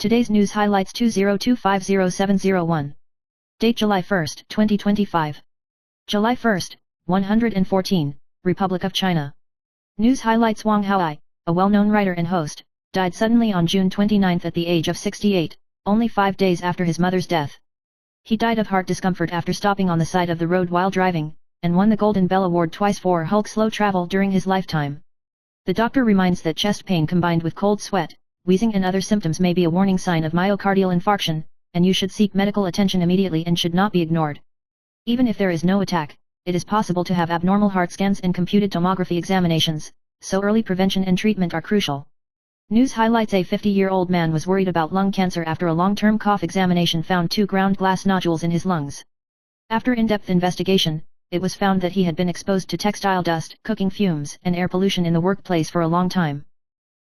Today's news highlights 20250701. Date July 1, 2025. July 1, 114, Republic of China. News highlights: Wang Haoai, a well-known writer and host, died suddenly on June 29 at the age of 68, only 5 days after his mother's death. He died of heart discomfort after stopping on the side of the road while driving, and won the Golden Bell Award twice for Hulk slow travel during his lifetime. The doctor reminds that chest pain combined with cold sweat, wheezing and other symptoms may be a warning sign of myocardial infarction, and you should seek medical attention immediately and should not be ignored. Even if there is no attack, it is possible to have abnormal heart scans and computed tomography examinations, so early prevention and treatment are crucial. News highlights: a 50-year-old man was worried about lung cancer after a long-term cough examination found 2 ground glass nodules in his lungs. After in-depth investigation, it was found that he had been exposed to textile dust, cooking fumes, and air pollution in the workplace for a long time.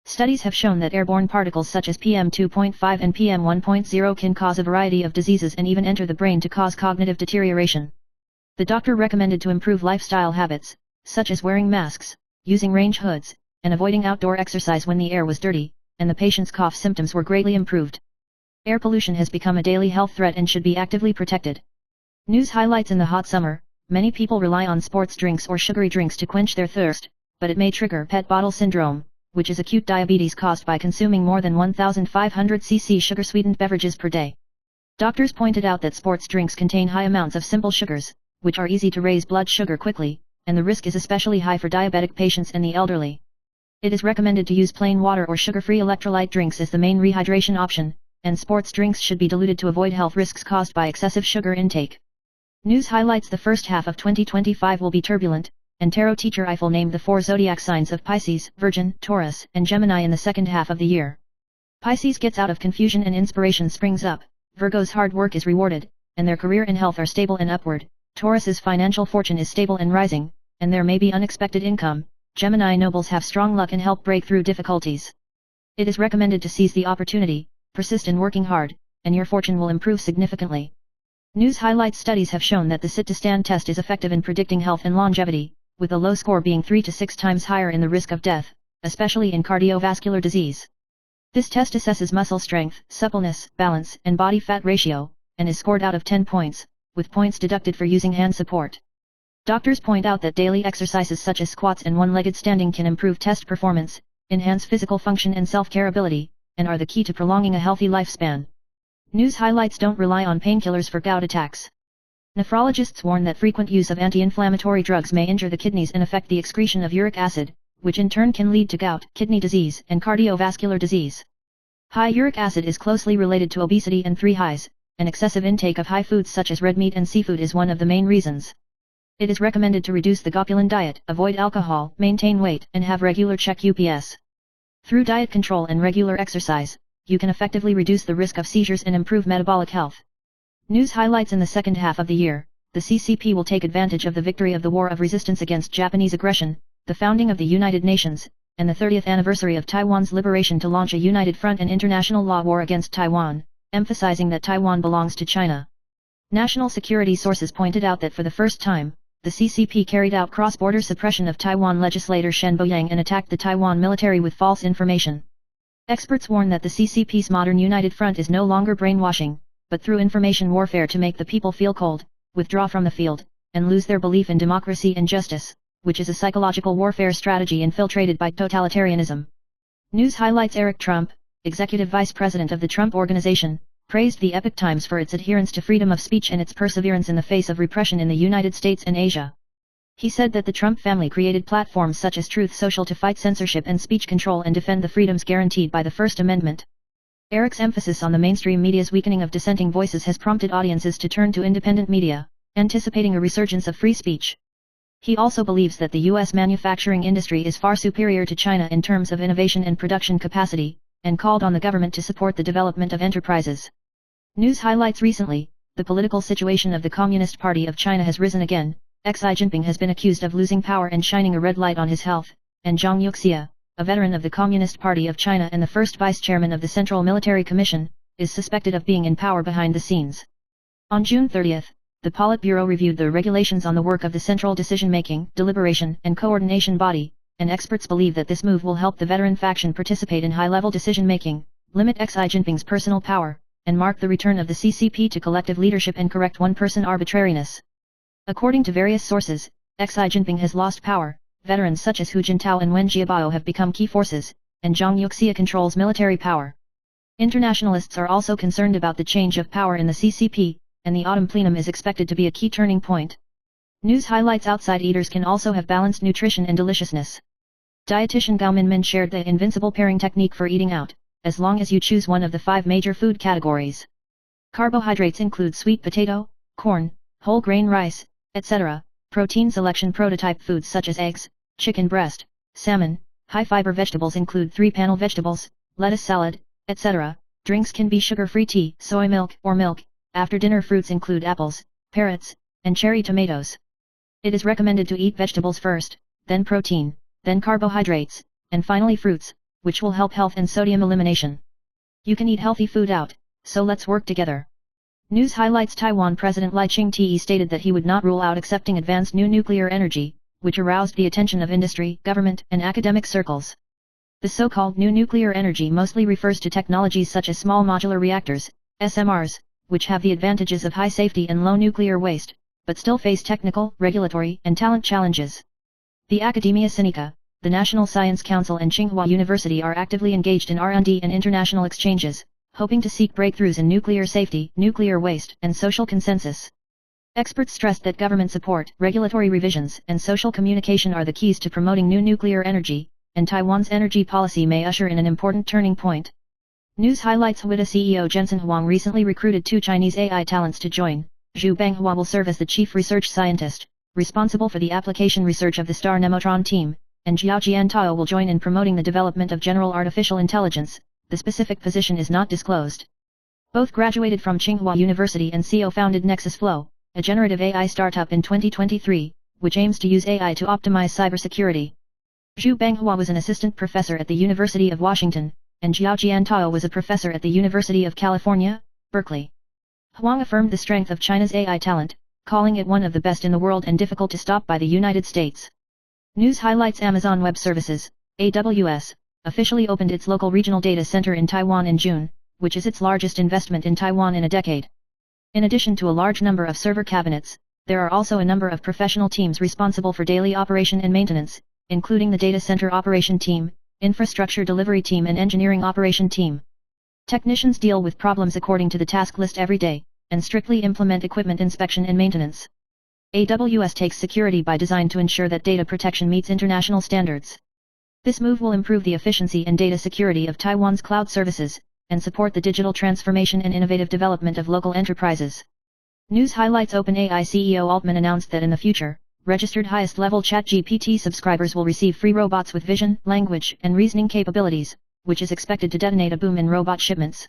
Studies have shown that airborne particles such as PM2.5 and PM1.0 can cause a variety of diseases and even enter the brain to cause cognitive deterioration. The doctor recommended to improve lifestyle habits, such as wearing masks, using range hoods, and avoiding outdoor exercise when the air was dirty, and the patient's cough symptoms were greatly improved. Air pollution has become a daily health threat and should be actively protected. News highlights: in the hot summer, many people rely on sports drinks or sugary drinks to quench their thirst, but it may trigger pet bottle syndrome, which is acute diabetes caused by consuming more than 1,500 cc sugar-sweetened beverages per day. Doctors pointed out that sports drinks contain high amounts of simple sugars, which are easy to raise blood sugar quickly, and the risk is especially high for diabetic patients and the elderly. It is recommended to use plain water or sugar-free electrolyte drinks as the main rehydration option, and sports drinks should be diluted to avoid health risks caused by excessive sugar intake. News highlights: the first half of 2025 will be turbulent, and tarot teacher Eiffel named the 4 zodiac signs of Pisces, Virgin, Taurus, and Gemini in the second half of the year. Pisces gets out of confusion and inspiration springs up, Virgo's hard work is rewarded, and their career and health are stable and upward, Taurus's financial fortune is stable and rising, and there may be unexpected income, Gemini nobles have strong luck and help break through difficulties. It is recommended to seize the opportunity, persist in working hard, and your fortune will improve significantly. News highlights: studies have shown that the sit-to-stand test is effective in predicting health and longevity, with a low score being 3 to 6 times higher in the risk of death, especially in cardiovascular disease. This test assesses muscle strength, suppleness, balance, and body fat ratio, and is scored out of 10 points, with points deducted for using hand support. Doctors point out that daily exercises such as squats and one-legged standing can improve test performance, enhance physical function and self-care ability, and are the key to prolonging a healthy lifespan. News highlights: don't rely on painkillers for gout attacks. Nephrologists warn that frequent use of anti-inflammatory drugs may injure the kidneys and affect the excretion of uric acid, which in turn can lead to gout, kidney disease, and cardiovascular disease. High uric acid is closely related to obesity and 3 highs, and excessive intake of high foods such as red meat and seafood is one of the main reasons. It is recommended to reduce the Gopulin diet, avoid alcohol, maintain weight, and have regular check-ups. Through diet control and regular exercise, you can effectively reduce the risk of seizures and improve metabolic health. News highlights: in the second half of the year, the CCP will take advantage of the victory of the War of Resistance against Japanese aggression, the founding of the United Nations, and the 30th anniversary of Taiwan's liberation to launch a united front and international law war against Taiwan, emphasizing that Taiwan belongs to China. National security sources pointed out that for the first time, the CCP carried out cross-border suppression of Taiwan legislator Shen Boyang and attacked the Taiwan military with false information. Experts warn that the CCP's modern united front is no longer brainwashing, but through information warfare to make the people feel cold, withdraw from the field, and lose their belief in democracy and justice, which is a psychological warfare strategy infiltrated by totalitarianism. News highlights: Eric Trump, executive vice president of the Trump Organization, praised the Epoch Times for its adherence to freedom of speech and its perseverance in the face of repression in the United States and Asia. He said that the Trump family created platforms such as Truth Social to fight censorship and speech control and defend the freedoms guaranteed by the First Amendment. Eric's emphasis on the mainstream media's weakening of dissenting voices has prompted audiences to turn to independent media, anticipating a resurgence of free speech. He also believes that the U.S. manufacturing industry is far superior to China in terms of innovation and production capacity, and called on the government to support the development of enterprises. News highlights: recently, the political situation of the Communist Party of China has risen again. Xi Jinping has been accused of losing power and shining a red light on his health, and Zhang Yuxia, a veteran of the Communist Party of China and the first vice-chairman of the Central Military Commission, is suspected of being in power behind the scenes. On June 30, the Politburo reviewed the regulations on the work of the Central Decision-Making, Deliberation, and Coordination Body, and experts believe that this move will help the veteran faction participate in high-level decision-making, limit Xi Jinping's personal power, and mark the return of the CCP to collective leadership and correct one-person arbitrariness. According to various sources, Xi Jinping has lost power, veterans such as Hu Jintao and Wen Jiabao have become key forces, and Zhang Yuxia controls military power. Internationalists are also concerned about the change of power in the CCP, and the autumn plenum is expected to be a key turning point. News highlights: outside eaters can also have balanced nutrition and deliciousness. Dietitian Gao Minmin shared the invincible pairing technique for eating out, as long as you choose one of the 5 major food categories. Carbohydrates include sweet potato, corn, whole grain rice, etc. Protein selection: prototype foods such as eggs, chicken breast, salmon. High fiber vegetables include 3-panel vegetables, lettuce salad, etc. Drinks can be sugar-free tea, soy milk, or milk. After dinner fruits include apples, carrots, and cherry tomatoes. It is recommended to eat vegetables first, then protein, then carbohydrates, and finally fruits, which will help health and sodium elimination. You can eat healthy food out, so let's work together. News highlights: Taiwan President Lai Ching-te stated that he would not rule out accepting advanced new nuclear energy, which aroused the attention of industry, government, and academic circles. The so-called new nuclear energy mostly refers to technologies such as small modular reactors, SMRs, which have the advantages of high safety and low nuclear waste, but still face technical, regulatory, and talent challenges. The Academia Sinica, the National Science Council and Tsinghua University are actively engaged in R&D and international exchanges, hoping to seek breakthroughs in nuclear safety, nuclear waste, and social consensus. Experts stressed that government support, regulatory revisions, and social communication are the keys to promoting new nuclear energy, and Taiwan's energy policy may usher in an important turning point. News highlights: Huida CEO Jensen Huang recently recruited 2 Chinese AI talents to join. Zhu Benghua will serve as the chief research scientist, responsible for the application research of the Star Nemotron team, and Jiao Jiantao will join in promoting the development of general artificial intelligence. The specific position is not disclosed. Both graduated from Tsinghua University and co-founded Nexus Flow, a generative AI startup in 2023, which aims to use AI to optimize cybersecurity. Zhu Benghua was an assistant professor at the University of Washington, and Jiao Jiantao was a professor at the University of California, Berkeley. Huang affirmed the strength of China's AI talent, calling it one of the best in the world and difficult to stop by the United States. News highlights: Amazon Web Services, AWS, officially opened its local regional data center in Taiwan in June, which is its largest investment in Taiwan in a decade. In addition to a large number of server cabinets, there are also a number of professional teams responsible for daily operation and maintenance, including the data center operation team, infrastructure delivery team and engineering operation team. Technicians deal with problems according to the task list every day, and strictly implement equipment inspection and maintenance. AWS takes security by design to ensure that data protection meets international standards. This move will improve the efficiency and data security of Taiwan's cloud services, and support the digital transformation and innovative development of local enterprises. News highlights: OpenAI CEO Altman announced that in the future, registered highest-level ChatGPT subscribers will receive free robots with vision, language, and reasoning capabilities, which is expected to detonate a boom in robot shipments.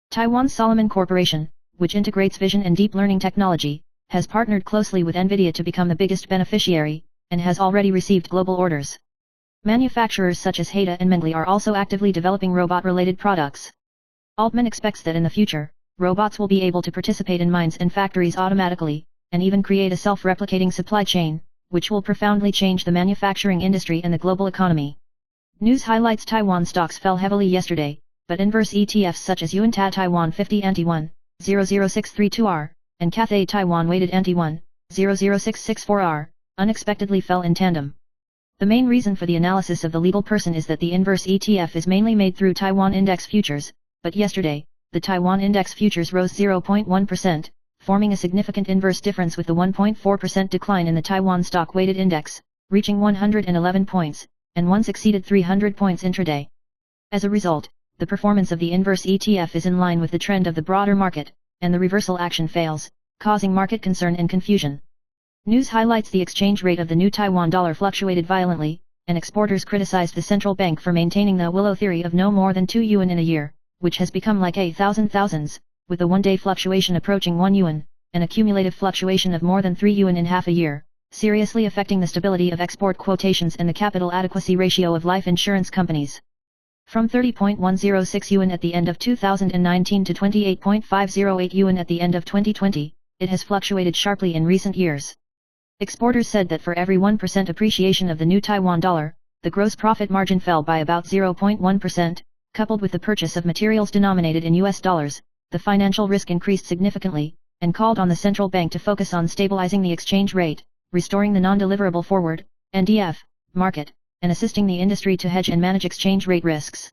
Taiwan's Solomon Corporation, which integrates vision and deep learning technology, has partnered closely with NVIDIA to become the biggest beneficiary, and has already received global orders. Manufacturers such as Hada and Mengli are also actively developing robot-related products. Altman expects that in the future, robots will be able to participate in mines and factories automatically, and even create a self-replicating supply chain, which will profoundly change the manufacturing industry and the global economy. News highlights: Taiwan stocks fell heavily yesterday, but inverse ETFs such as Yuanta Taiwan 50 Anti-1, 00632R, and Cathay Taiwan Weighted Anti-1, 00664R, unexpectedly fell in tandem. The main reason for the analysis of the legal person is that the inverse ETF is mainly made through Taiwan Index futures, but yesterday, the Taiwan Index futures rose 0.1%, forming a significant inverse difference with the 1.4% decline in the Taiwan Stock Weighted Index, reaching 111 points, and once exceeded 300 points intraday. As a result, the performance of the inverse ETF is in line with the trend of the broader market, and the reversal action fails, causing market concern and confusion. News highlights: the exchange rate of the new Taiwan dollar fluctuated violently, and exporters criticized the central bank for maintaining the Willow theory of no more than 2 yuan in a year, which has become like a thousands, with the one-day fluctuation approaching 1 yuan, and a cumulative fluctuation of more than 3 yuan in half a year, seriously affecting the stability of export quotations and the capital adequacy ratio of life insurance companies. From 30.106 yuan at the end of 2019 to 28.508 yuan at the end of 2020, it has fluctuated sharply in recent years. Exporters said that for every 1% appreciation of the new Taiwan dollar, the gross profit margin fell by about 0.1%, Coupled with the purchase of materials denominated in US dollars, the financial risk increased significantly, and called on the central bank to focus on stabilizing the exchange rate, restoring the non-deliverable forward, NDF, market, and assisting the industry to hedge and manage exchange rate risks.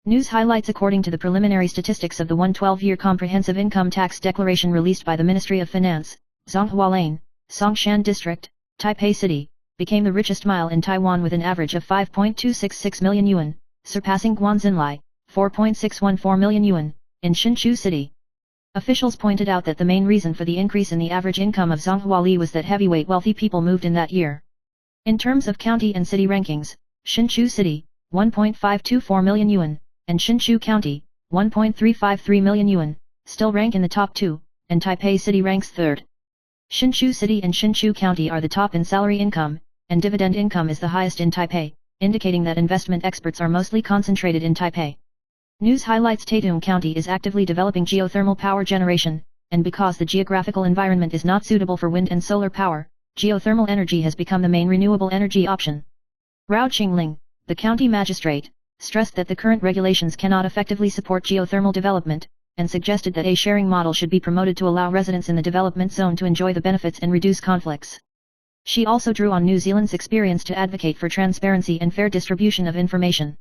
News highlights. According to the preliminary statistics of the 112-year comprehensive income tax declaration released by the Ministry of Finance, Zhonghua Lane, Songshan District, Taipei City, became the richest mile in Taiwan with an average of 5.266 million yuan, surpassing Guanxinlai, 4.614 million yuan, in Hsinchu City. Officials pointed out that the main reason for the increase in the average income of Zhonghua Li was that heavyweight wealthy people moved in that year. In terms of county and city rankings, Hsinchu City, 1.524 million yuan, and Hsinchu County, 1.353 million yuan, still rank in the top two, and Taipei City ranks third. Hsinchu City and Hsinchu County are the top in salary income, and dividend income is the highest in Taipei, indicating that investment experts are mostly concentrated in Taipei. News highlights. Taitung County is actively developing geothermal power generation, and because the geographical environment is not suitable for wind and solar power, geothermal energy has become the main renewable energy option. Rao Qingling, the county magistrate, stressed that the current regulations cannot effectively support geothermal development, and suggested that a sharing model should be promoted to allow residents in the development zone to enjoy the benefits and reduce conflicts. She also drew on New Zealand's experience to advocate for transparency and fair distribution of information.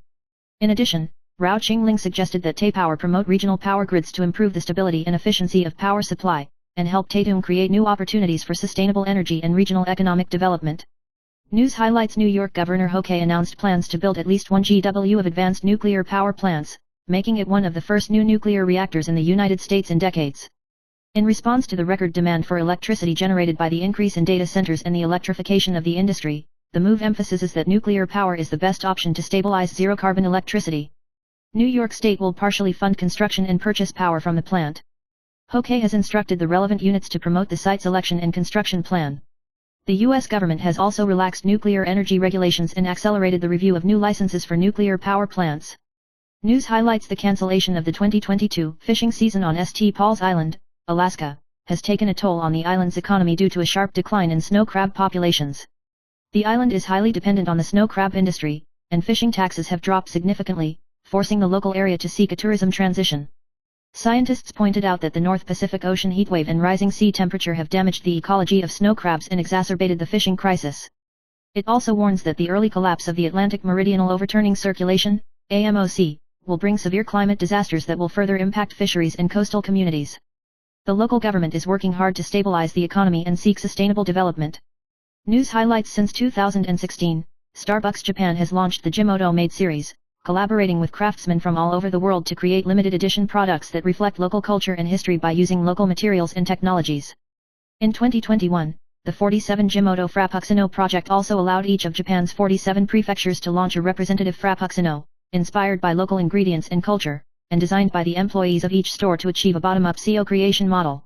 In addition, Rao Qingling suggested that Taipower promote regional power grids to improve the stability and efficiency of power supply, and help Taitung create new opportunities for sustainable energy and regional economic development. News highlights. New York Governor Hoke announced plans to build at least 1 GW of advanced nuclear power plants, making it one of the first new nuclear reactors in the United States in decades. In response to the record demand for electricity generated by the increase in data centers and the electrification of the industry, the move emphasizes that nuclear power is the best option to stabilize zero-carbon electricity. New York State will partially fund construction and purchase power from the plant. Hoke has instructed the relevant units to promote the site selection and construction plan. The U.S. government has also relaxed nuclear energy regulations and accelerated the review of new licenses for nuclear power plants. News highlights. The cancellation of the 2022 fishing season on St. Paul's Island, Alaska, has taken a toll on the island's economy due to a sharp decline in snow crab populations. The island is highly dependent on the snow crab industry, and fishing taxes have dropped significantly, forcing the local area to seek a tourism transition. Scientists pointed out that the North Pacific Ocean heatwave and rising sea temperature have damaged the ecology of snow crabs and exacerbated the fishing crisis. It also warns that the early collapse of the Atlantic Meridional Overturning Circulation, AMOC, will bring severe climate disasters that will further impact fisheries and coastal communities. The local government is working hard to stabilize the economy and seek sustainable development. News highlights. Since 2016, Starbucks Japan has launched the Jimoto Made series, collaborating with craftsmen from all over the world to create limited edition products that reflect local culture and history by using local materials and technologies. In 2021, the 47 Jimoto Frappuccino project also allowed each of Japan's 47 prefectures to launch a representative Frappuccino, inspired by local ingredients and culture, and designed by the employees of each store to achieve a bottom-up CO creation model.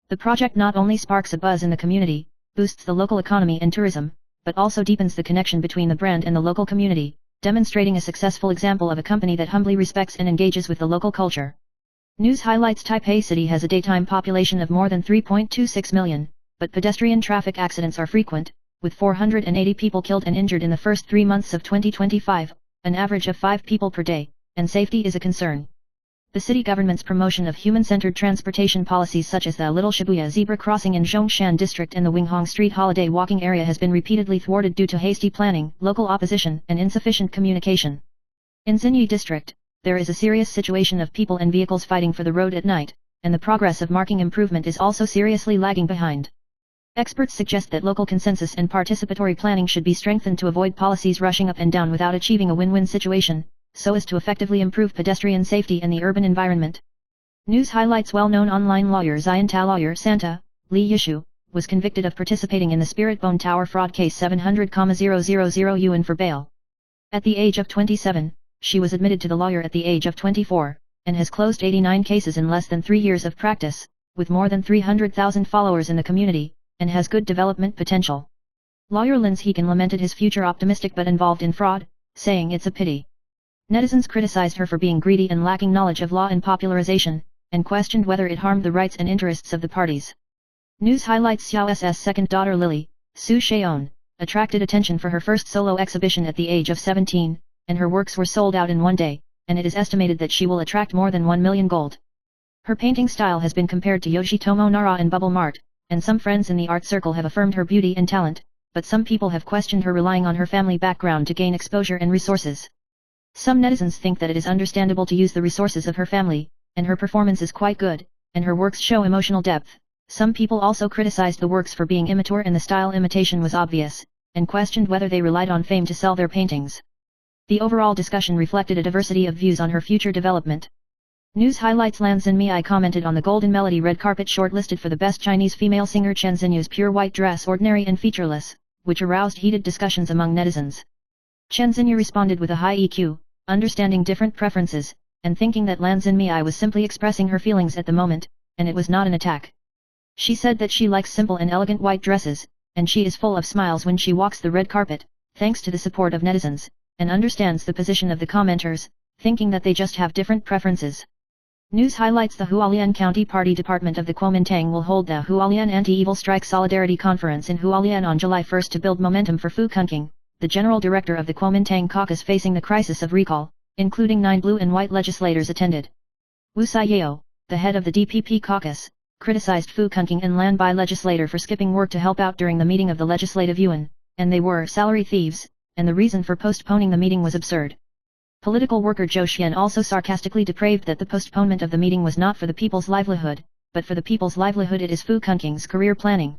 The project not only sparks a buzz in the community, boosts the local economy and tourism, but also deepens the connection between the brand and the local community, demonstrating a successful example of a company that humbly respects and engages with the local culture. News highlights. Taipei City has a daytime population of more than 3.26 million, but pedestrian traffic accidents are frequent, with 480 people killed and injured in the first 3 months of 2025, an average of 5 people per day, and safety is a concern. The city government's promotion of human-centered transportation policies such as the Little Shibuya zebra crossing in Zhongshan District and the Winghong Street holiday walking area has been repeatedly thwarted due to hasty planning, local opposition, and insufficient communication. In Xinyi District, there is a serious situation of people and vehicles fighting for the road at night, and the progress of marking improvement is also seriously lagging behind. Experts suggest that local consensus and participatory planning should be strengthened to avoid policies rushing up and down without achieving a win-win situation, so as to effectively improve pedestrian safety and the urban environment. News highlights. Well-known online lawyer Xiantao lawyer Santa, Li Yishu, was convicted of participating in the Spirit Bone Tower fraud case 700,000 yuan for bail. At the age of 27, she was admitted to the lawyer at the age of 24, and has closed 89 cases in less than 3 years of practice, with more than 300,000 followers in the community, and has good development potential. Lawyer Lin Heekin lamented his future optimistic but involved in fraud, saying it's a pity. Netizens criticized her for being greedy and lacking knowledge of law and popularization, and questioned whether it harmed the rights and interests of the parties. News highlights. Xiao S's second daughter Lily, Su Shaon, attracted attention for her first solo exhibition at the age of 17, and her works were sold out in one day, and it is estimated that she will attract more than 1 million gold. Her painting style has been compared to Yoshitomo Nara and Bubble Mart, and some friends in the art circle have affirmed her beauty and talent, but some people have questioned her relying on her family background to gain exposure and resources. Some netizens think that it is understandable to use the resources of her family, and her performance is quite good, and her works show emotional depth. Some people also criticized the works for being immature and the style imitation was obvious, and questioned whether they relied on fame to sell their paintings. The overall discussion reflected a diversity of views on her future development. News highlights. Lan Xinmei commented on the Golden Melody red carpet shortlisted for the Best Chinese Female Singer Chen Xinyu's pure white dress Ordinary and Featureless, which aroused heated discussions among netizens. Chen Xinyu responded with a high EQ, understanding different preferences, and thinking that Lan Xinmei was simply expressing her feelings at the moment, and it was not an attack. She said that she likes simple and elegant white dresses, and she is full of smiles when she walks the red carpet, thanks to the support of netizens, and understands the position of the commenters, thinking that they just have different preferences. News highlights. The Hualien County Party Department of the Kuomintang will hold the Hualien Anti-Evil Strike Solidarity Conference in Hualien on July 1 to build momentum for Fu Kunking, the general director of the Kuomintang caucus facing the crisis of recall, including 9 blue and white legislators attended. Wu Saiyao, the head of the DPP caucus, criticized Fu Kunking and Lanbai legislator for skipping work to help out during the meeting of the Legislative Yuan, and they were salary thieves, and the reason for postponing the meeting was absurd. Political worker Zhou Xian also sarcastically depraved that the postponement of the meeting was not for the people's livelihood, but for the people's livelihood it is Fu Kunking's career planning.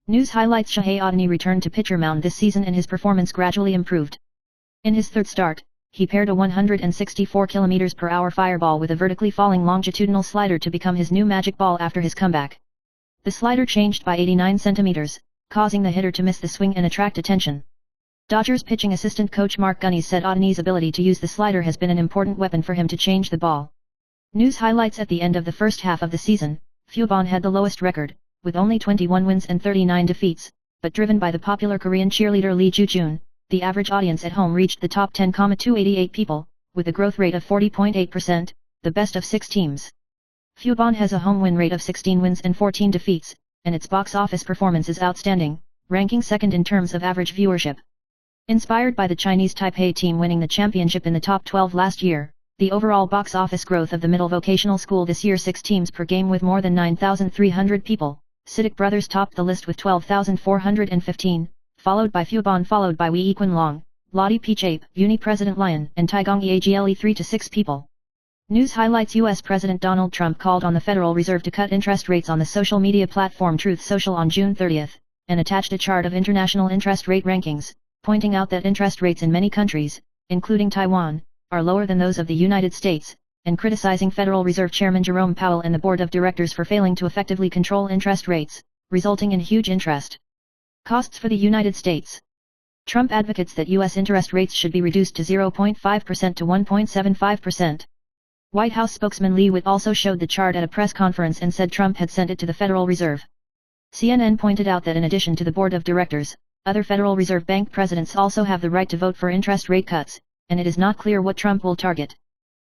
News highlights. Shohei Ohtani returned to pitcher mound this season and his performance gradually improved. In his third start, he paired a 164 km/h fireball with a vertically falling longitudinal slider to become his new magic ball after his comeback. The slider changed by 89 centimeters, causing the hitter to miss the swing and attract attention. Dodgers pitching assistant coach Mark Gunnies said Ohtani's ability to use the slider has been an important weapon for him to change the ball. News highlights. At the end of the first half of the season, Fubon had the lowest record, with only 21 wins and 39 defeats, but driven by the popular Korean cheerleader Lee Joo-jun, the average audience at home reached the top 10,288 people, with a growth rate of 40.8%, the best of 6 teams. Fubon has a home win rate of 16 wins and 14 defeats, and its box office performance is outstanding, ranking second in terms of average viewership. Inspired by the Chinese Taipei team winning the championship in the top 12 last year, the overall box office growth of the middle vocational school this year 6 teams per game with more than 9,300 people. CITIC Brothers topped the list with 12,415, followed by Fubon followed by Wei Equinlong, Lottie Peachape, Uni President Lion and Taigong Eagle 3 to 6 people. News highlights. U.S. President Donald Trump called on the Federal Reserve to cut interest rates on the social media platform Truth Social on June 30, and attached a chart of international interest rate rankings, pointing out that interest rates in many countries, including Taiwan, are lower than those of the United States, and criticizing Federal Reserve Chairman Jerome Powell and the Board of Directors for failing to effectively control interest rates, resulting in huge interest costs for the United States. Trump advocates that U.S. interest rates should be reduced to 0.5% to 1.75%. White House spokesman Lee Witt also showed the chart at a press conference and said Trump had sent it to the Federal Reserve. CNN pointed out that in addition to the Board of Directors, other Federal Reserve Bank presidents also have the right to vote for interest rate cuts, and it is not clear what Trump will target.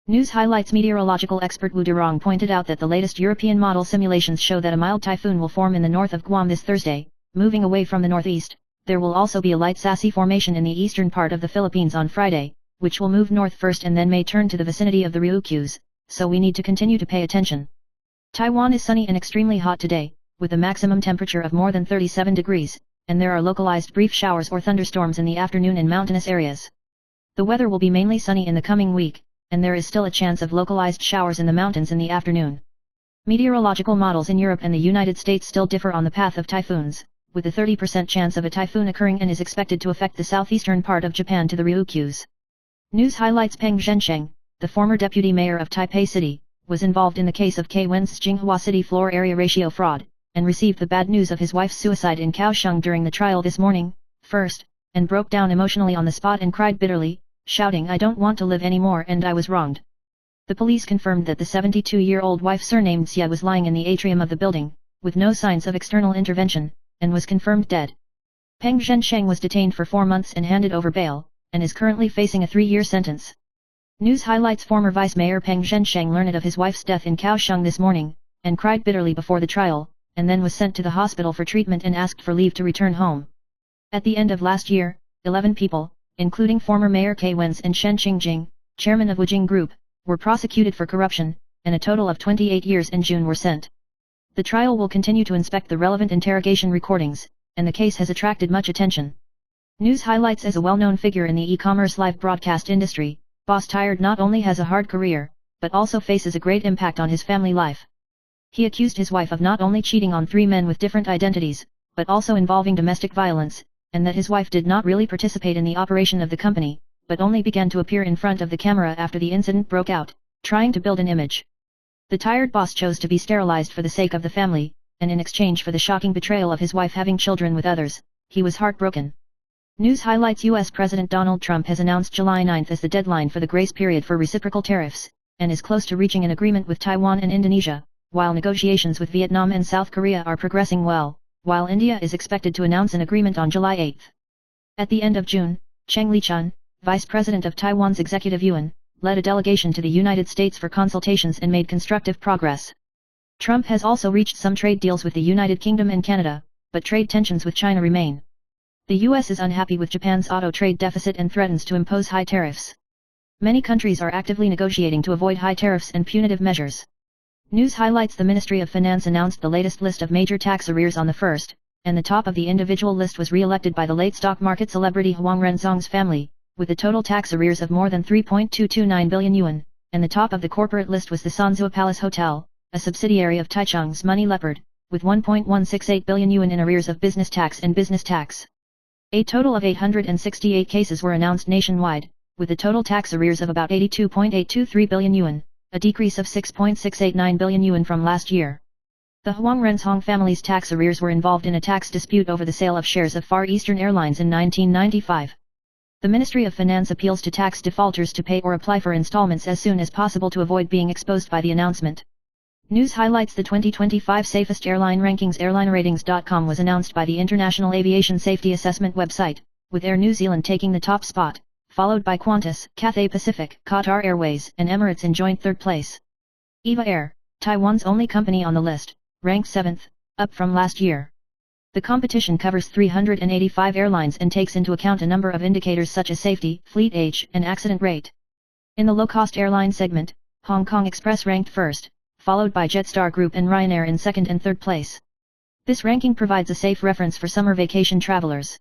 News highlights. Meteorological expert Wu Durong pointed out that the latest European model simulations show that a mild typhoon will form in the north of Guam this Thursday, moving away from the northeast. There will also be a light Sassy formation in the eastern part of the Philippines on Friday, which will move north first and then may turn to the vicinity of the Ryukyus, so we need to continue to pay attention. Taiwan is sunny and extremely hot today, with a maximum temperature of more than 37 degrees. And there are localized brief showers or thunderstorms in the afternoon in mountainous areas. The weather will be mainly sunny in the coming week, and there is still a chance of localized showers in the mountains in the afternoon. Meteorological models in Europe and the United States still differ on the path of typhoons, with a 30% chance of a typhoon occurring and is expected to affect the southeastern part of Japan to the Ryukyus. News highlights. Peng Zhensheng, the former deputy mayor of Taipei City, was involved in the case of K-Wen's Jinghua City floor area ratio fraud, and received the bad news of his wife's suicide in Kaohsiung during the trial this morning, first, and broke down emotionally on the spot and cried bitterly, shouting, "I don't want to live anymore and I was wronged." The police confirmed that the 72-year-old wife surnamed Xia was lying in the atrium of the building, with no signs of external intervention, and was confirmed dead. Peng Zhensheng was detained for 4 months and handed over bail, and is currently facing a 3-year sentence. News highlights. Former Vice Mayor Peng Zhensheng learned of his wife's death in Kaohsiung this morning, and cried bitterly before the trial, and then was sent to the hospital for treatment and asked for leave to return home. At the end of last year, 11 people, including former Mayor K. Wenz and Shen Qingjing, chairman of Wujing Group, were prosecuted for corruption, and a total of 28 years in June were sent. The trial will continue to inspect the relevant interrogation recordings, and the case has attracted much attention. News highlights: as a well-known figure in the e-commerce live broadcast industry, Boss Tired not only has a hard career, but also faces a great impact on his family life. He accused his wife of not only cheating on 3 men with different identities, but also involving domestic violence, and that his wife did not really participate in the operation of the company, but only began to appear in front of the camera after the incident broke out, trying to build an image. The tired boss chose to be sterilized for the sake of the family, and in exchange for the shocking betrayal of his wife having children with others, he was heartbroken. News highlights: U.S. President Donald Trump has announced July 9 as the deadline for the grace period for reciprocal tariffs, and is close to reaching an agreement with Taiwan and Indonesia, while negotiations with Vietnam and South Korea are progressing well, while India is expected to announce an agreement on July 8. At the end of June, Cheng Lichun, Vice President of Taiwan's Executive Yuan, led a delegation to the United States for consultations and made constructive progress. Trump has also reached some trade deals with the United Kingdom and Canada, but trade tensions with China remain. The U.S. is unhappy with Japan's auto trade deficit and threatens to impose high tariffs. Many countries are actively negotiating to avoid high tariffs and punitive measures. News highlights: the Ministry of Finance announced the latest list of major tax arrears on the 1st, and the top of the individual list was re-elected by the late stock market celebrity Huang Renzong's family, with a total tax arrears of more than 3.229 billion yuan, and the top of the corporate list was the Sanzhou Palace Hotel, a subsidiary of Taichung's Money Leopard, with 1.168 billion yuan in arrears of business tax and business tax. A total of 868 cases were announced nationwide, with a total tax arrears of about 82.823 billion yuan, a decrease of 6.689 billion yuan from last year. The Huang Renzong family's tax arrears were involved in a tax dispute over the sale of shares of Far Eastern Airlines in 1995. The Ministry of Finance appeals to tax defaulters to pay or apply for installments as soon as possible to avoid being exposed by the announcement. News highlights: the 2025 Safest Airline Rankings airlineratings.com was announced by the International Aviation Safety Assessment website, with Air New Zealand taking the top spot, followed by Qantas, Cathay Pacific, Qatar Airways and Emirates in joint 3rd place. EVA Air, Taiwan's only company on the list, ranked 7th, up from last year. The competition covers 385 airlines and takes into account a number of indicators such as safety, fleet age, and accident rate. In the low-cost airline segment, Hong Kong Express ranked 1st, followed by Jetstar Group and Ryanair in 2nd and 3rd place. This ranking provides a safe reference for summer vacation travelers.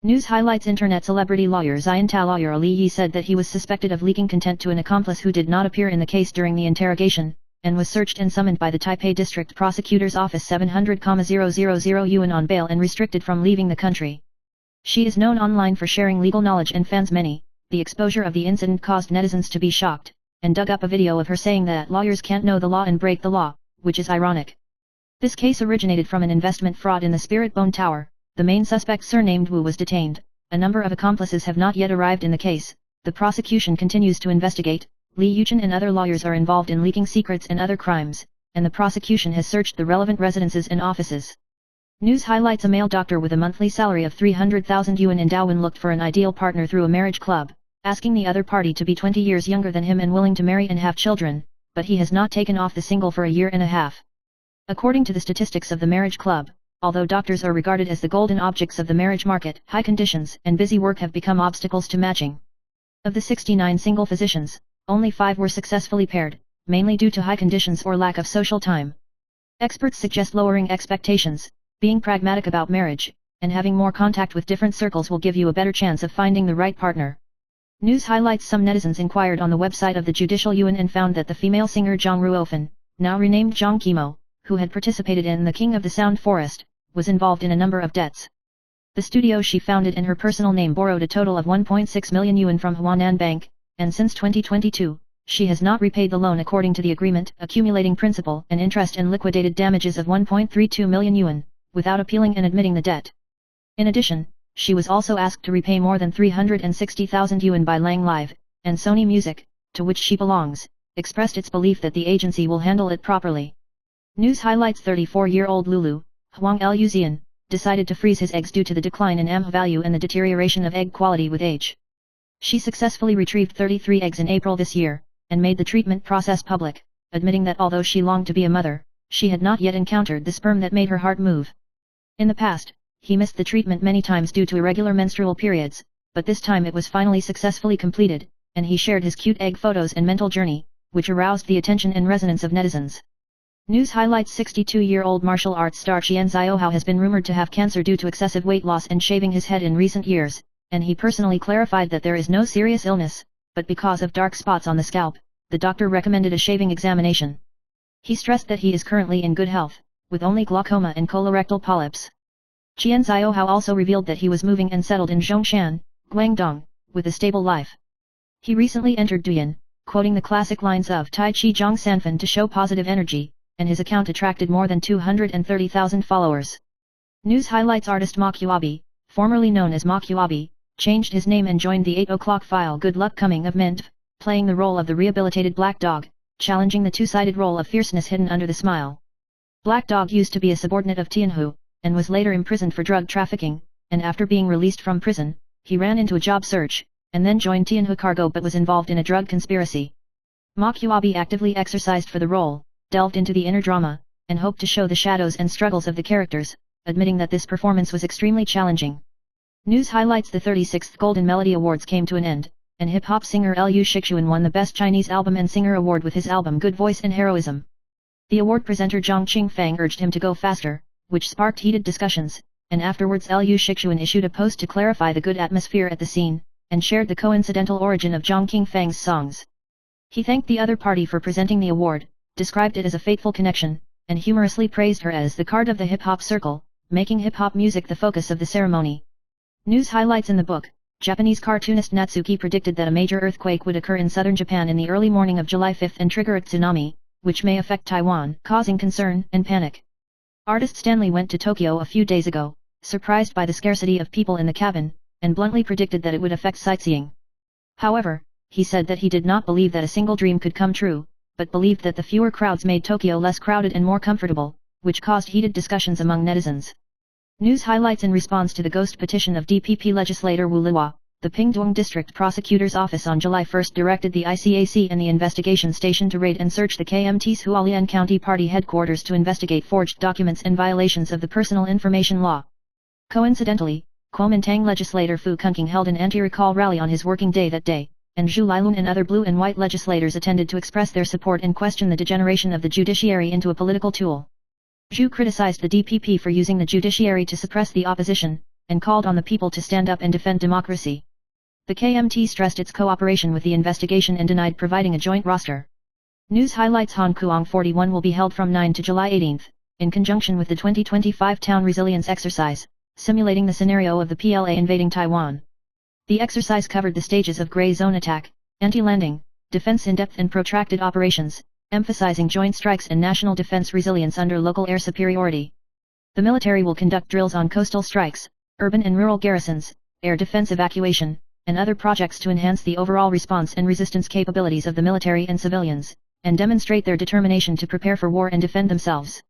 News highlights: internet celebrity lawyer Xian Tao lawyer Li Yi said that he was suspected of leaking content to an accomplice who did not appear in the case during the interrogation, and was searched and summoned by the Taipei District Prosecutor's Office 700,000 yuan on bail and restricted from leaving the country. She is known online for sharing legal knowledge and fans many. The exposure of the incident caused netizens to be shocked, and dug up a video of her saying that lawyers can't know the law and break the law, which is ironic. This case originated from an investment fraud in the Spirit Bone Tower. The main suspect, surnamed Wu, was detained. A number of accomplices have not yet arrived in the case. The prosecution continues to investigate. Li Yuchen and other lawyers are involved in leaking secrets and other crimes, and the prosecution has searched the relevant residences and offices. News highlights: a male doctor with a monthly salary of 300,000 yuan in Darwin looked for an ideal partner through a marriage club, asking the other party to be 20 years younger than him and willing to marry and have children, but he has not taken off the single for a year and a half. According to the statistics of the marriage club, although doctors are regarded as the golden objects of the marriage market, high conditions and busy work have become obstacles to matching. Of the 69 single physicians, only 5 were successfully paired, mainly due to high conditions or lack of social time. Experts suggest lowering expectations, being pragmatic about marriage, and having more contact with different circles will give you a better chance of finding the right partner. News highlights: some netizens inquired on the website of the Judicial Yuan and found that the female singer Zhang Ruofen, now renamed Zhang Qimo, who had participated in The King of the Sound Forest, was involved in a number of debts. The studio she founded in her personal name borrowed a total of 1.6 million yuan from Huanan Bank, and since 2022, she has not repaid the loan according to the agreement, accumulating principal and interest and liquidated damages of 1.32 million yuan, without appealing and admitting the debt. In addition, she was also asked to repay more than 360,000 yuan by Lang Live, and Sony Music, to which she belongs, expressed its belief that the agency will handle it properly. News highlights: 34-year-old Lulu, Huang Luzian, decided to freeze his eggs due to the decline in AMH value and the deterioration of egg quality with age. She successfully retrieved 33 eggs in April this year, and made the treatment process public, admitting that although she longed to be a mother, she had not yet encountered the sperm that made her heart move. In the past, he missed the treatment many times due to irregular menstrual periods, but this time it was finally successfully completed, and he shared his cute egg photos and mental journey, which aroused the attention and resonance of netizens. News highlights 62-year-old martial arts star Qian Xiaohao has been rumored to have cancer due to excessive weight loss and shaving his head in recent years, and he personally clarified that there is no serious illness, but because of dark spots on the scalp, the doctor recommended a shaving examination. He stressed that he is currently in good health, with only glaucoma and colorectal polyps. Qian Xiaohao also revealed that he was moving and settled in Zhongshan, Guangdong, with a stable life. He recently entered Douyin, quoting the classic lines of Tai Chi Zhang Sanfen to show positive energy, and his account attracted more than 230,000 followers. News highlights artist Ma Qiaobi, formerly known as Ma Qiaobi, changed his name and joined the 8 o'clock file Good Luck Coming of Mint, playing the role of the rehabilitated Black Dog, challenging the two-sided role of fierceness hidden under the smile. Black Dog used to be a subordinate of Tianhu, and was later imprisoned for drug trafficking, and after being released from prison, he ran into a job search, and then joined Tianhu Cargo but was involved in a drug conspiracy. Ma Qiaobi actively exercised for the role, delved into the inner drama, and hoped to show the shadows and struggles of the characters, admitting that this performance was extremely challenging. News highlights the 36th Golden Melody Awards came to an end, and hip-hop singer Liu Shixuan won the Best Chinese Album and Singer Award with his album Good Voice and Heroism. The award presenter Zhang Qingfang urged him to go faster, which sparked heated discussions, and afterwards Liu Shixuan issued a post to clarify the good atmosphere at the scene, and shared the coincidental origin of Zhang Qingfang's songs. He thanked the other party for presenting the award, described it as a fateful connection, and humorously praised her as the card of the hip-hop circle, making hip-hop music the focus of the ceremony. News highlights in the book. Japanese cartoonist Natsuki predicted that a major earthquake would occur in southern Japan in the early morning of July 5 and trigger a tsunami, which may affect Taiwan, causing concern and panic. Artist Stanley went to Tokyo a few days ago, surprised by the scarcity of people in the cabin, and bluntly predicted that it would affect sightseeing. However, he said that he did not believe that a single dream could come true, but believed that the fewer crowds made Tokyo less crowded and more comfortable, which caused heated discussions among netizens. News highlights in response to the ghost petition of DPP legislator Wu Luo, the Pingtung District Prosecutor's Office on July 1 directed the ICAC and the investigation station to raid and search the KMT's Hualien County Party headquarters to investigate forged documents and violations of the Personal Information Law. Coincidentally, Kuomintang legislator Fu Kunking held an anti-recall rally on his working day that day, and Zhu Lailun and other blue and white legislators attended to express their support and question the degeneration of the judiciary into a political tool. Zhu criticized the DPP for using the judiciary to suppress the opposition, and called on the people to stand up and defend democracy. The KMT stressed its cooperation with the investigation and denied providing a joint roster. News highlights Hong Kong 41 will be held from 9 to July 18, in conjunction with the 2025 Town Resilience Exercise, simulating the scenario of the PLA invading Taiwan. The exercise covered the stages of gray zone attack, anti-landing, defense in-depth and protracted operations, emphasizing joint strikes and national defense resilience under local air superiority. The military will conduct drills on coastal strikes, urban and rural garrisons, air defense evacuation, and other projects to enhance the overall response and resistance capabilities of the military and civilians, and demonstrate their determination to prepare for war and defend themselves.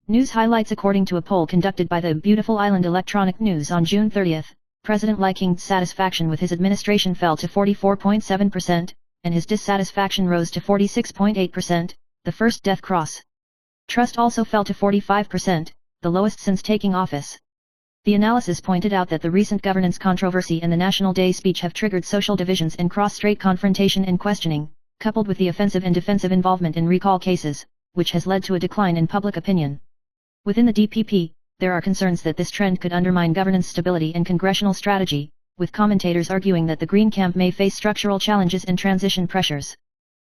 News highlights according to a poll conducted by the Beautiful Island Electronic News on June 30, President Li Qing's satisfaction with his administration fell to 44.7%, and his dissatisfaction rose to 46.8%, the first death cross. Trust also fell to 45%, the lowest since taking office. The analysis pointed out that the recent governance controversy and the National Day speech have triggered social divisions and cross-strait confrontation and questioning, coupled with the offensive and defensive involvement in recall cases, which has led to a decline in public opinion. Within the DPP, there are concerns that this trend could undermine governance stability and congressional strategy, with commentators arguing that the Green Camp may face structural challenges and transition pressures.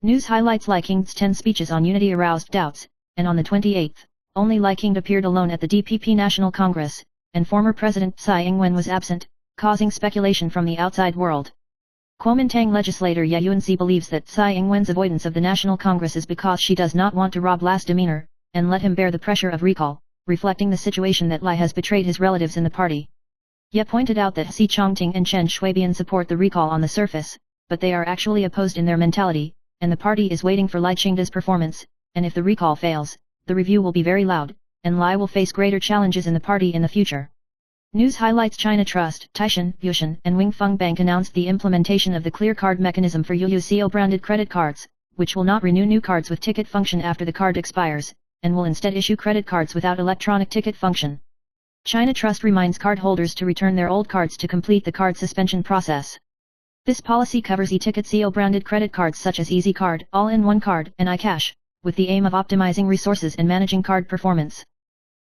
News highlights Li Qing's 10 speeches on unity aroused doubts, and on the 28th, only Li Qing appeared alone at the DPP National Congress, and former President Tsai Ing-wen was absent, causing speculation from the outside world. Kuomintang legislator Ye Yuanxi believes that Tsai Ing-wen's avoidance of the National Congress is because she does not want to rob Li's demeanor, and let him bear the pressure of recall, reflecting the situation that Li has betrayed his relatives in the party. Ye pointed out that Xi Chongting and Chen Shuibian support the recall on the surface, but they are actually opposed in their mentality, and the party is waiting for Li Qingda's performance, and if the recall fails, the review will be very loud, and Li will face greater challenges in the party in the future. News highlights China Trust, Taishan, Yushan, and Wingfeng Bank announced the implementation of the Clear Card mechanism for UUCO branded credit cards, which will not renew new cards with ticket function after the card expires, and will instead issue credit cards without electronic ticket function. China Trust reminds cardholders to return their old cards to complete the card suspension process. This policy covers e-ticket CO-branded credit cards such as Easy Card, All-in-One Card, and iCash, with the aim of optimizing resources and managing card performance.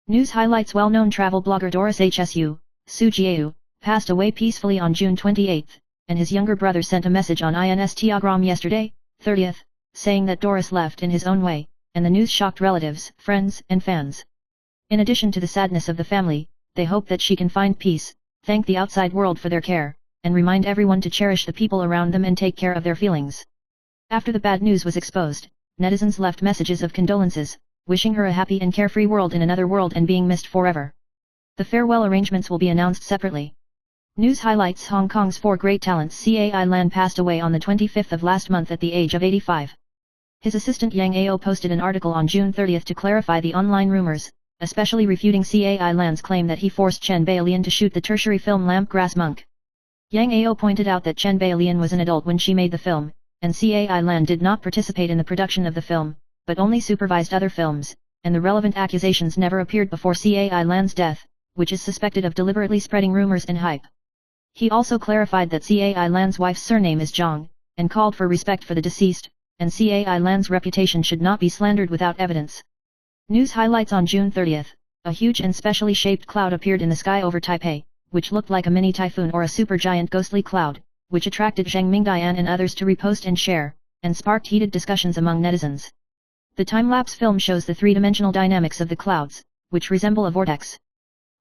News highlights well-known travel blogger Doris Hsu, Su Jieu, passed away peacefully on June 28, and his younger brother sent a message on Instagram yesterday, 30th, saying that Doris left in his own way, and the news shocked relatives, friends, and fans. In addition to the sadness of the family, they hope that she can find peace, thank the outside world for their care, and remind everyone to cherish the people around them and take care of their feelings. After the bad news was exposed, netizens left messages of condolences, wishing her a happy and carefree world in another world and being missed forever. The farewell arrangements will be announced separately. News highlights: Hong Kong's 4 great talents Cai Lan passed away on the 25th of last month at the age of 85. His assistant Yang Ao posted an article on June 30 to clarify the online rumors, especially refuting Cai Lan's claim that he forced Chen Bailian to shoot the tertiary film Lamp Grass Monk. Yang Ao pointed out that Chen Bailian was an adult when she made the film, and Cai Lan did not participate in the production of the film, but only supervised other films, and the relevant accusations never appeared before Cai Lan's death, which is suspected of deliberately spreading rumors and hype. He also clarified that Cai Lan's wife's surname is Zhang, and called for respect for the deceased, and Cai Lan's reputation should not be slandered without evidence. News highlights: on June 30, a huge and specially shaped cloud appeared in the sky over Taipei, which looked like a mini typhoon or a supergiant ghostly cloud, which attracted Zhang Mingdian and others to repost and share, and sparked heated discussions among netizens. The time-lapse film shows the three-dimensional dynamics of the clouds, which resemble a vortex.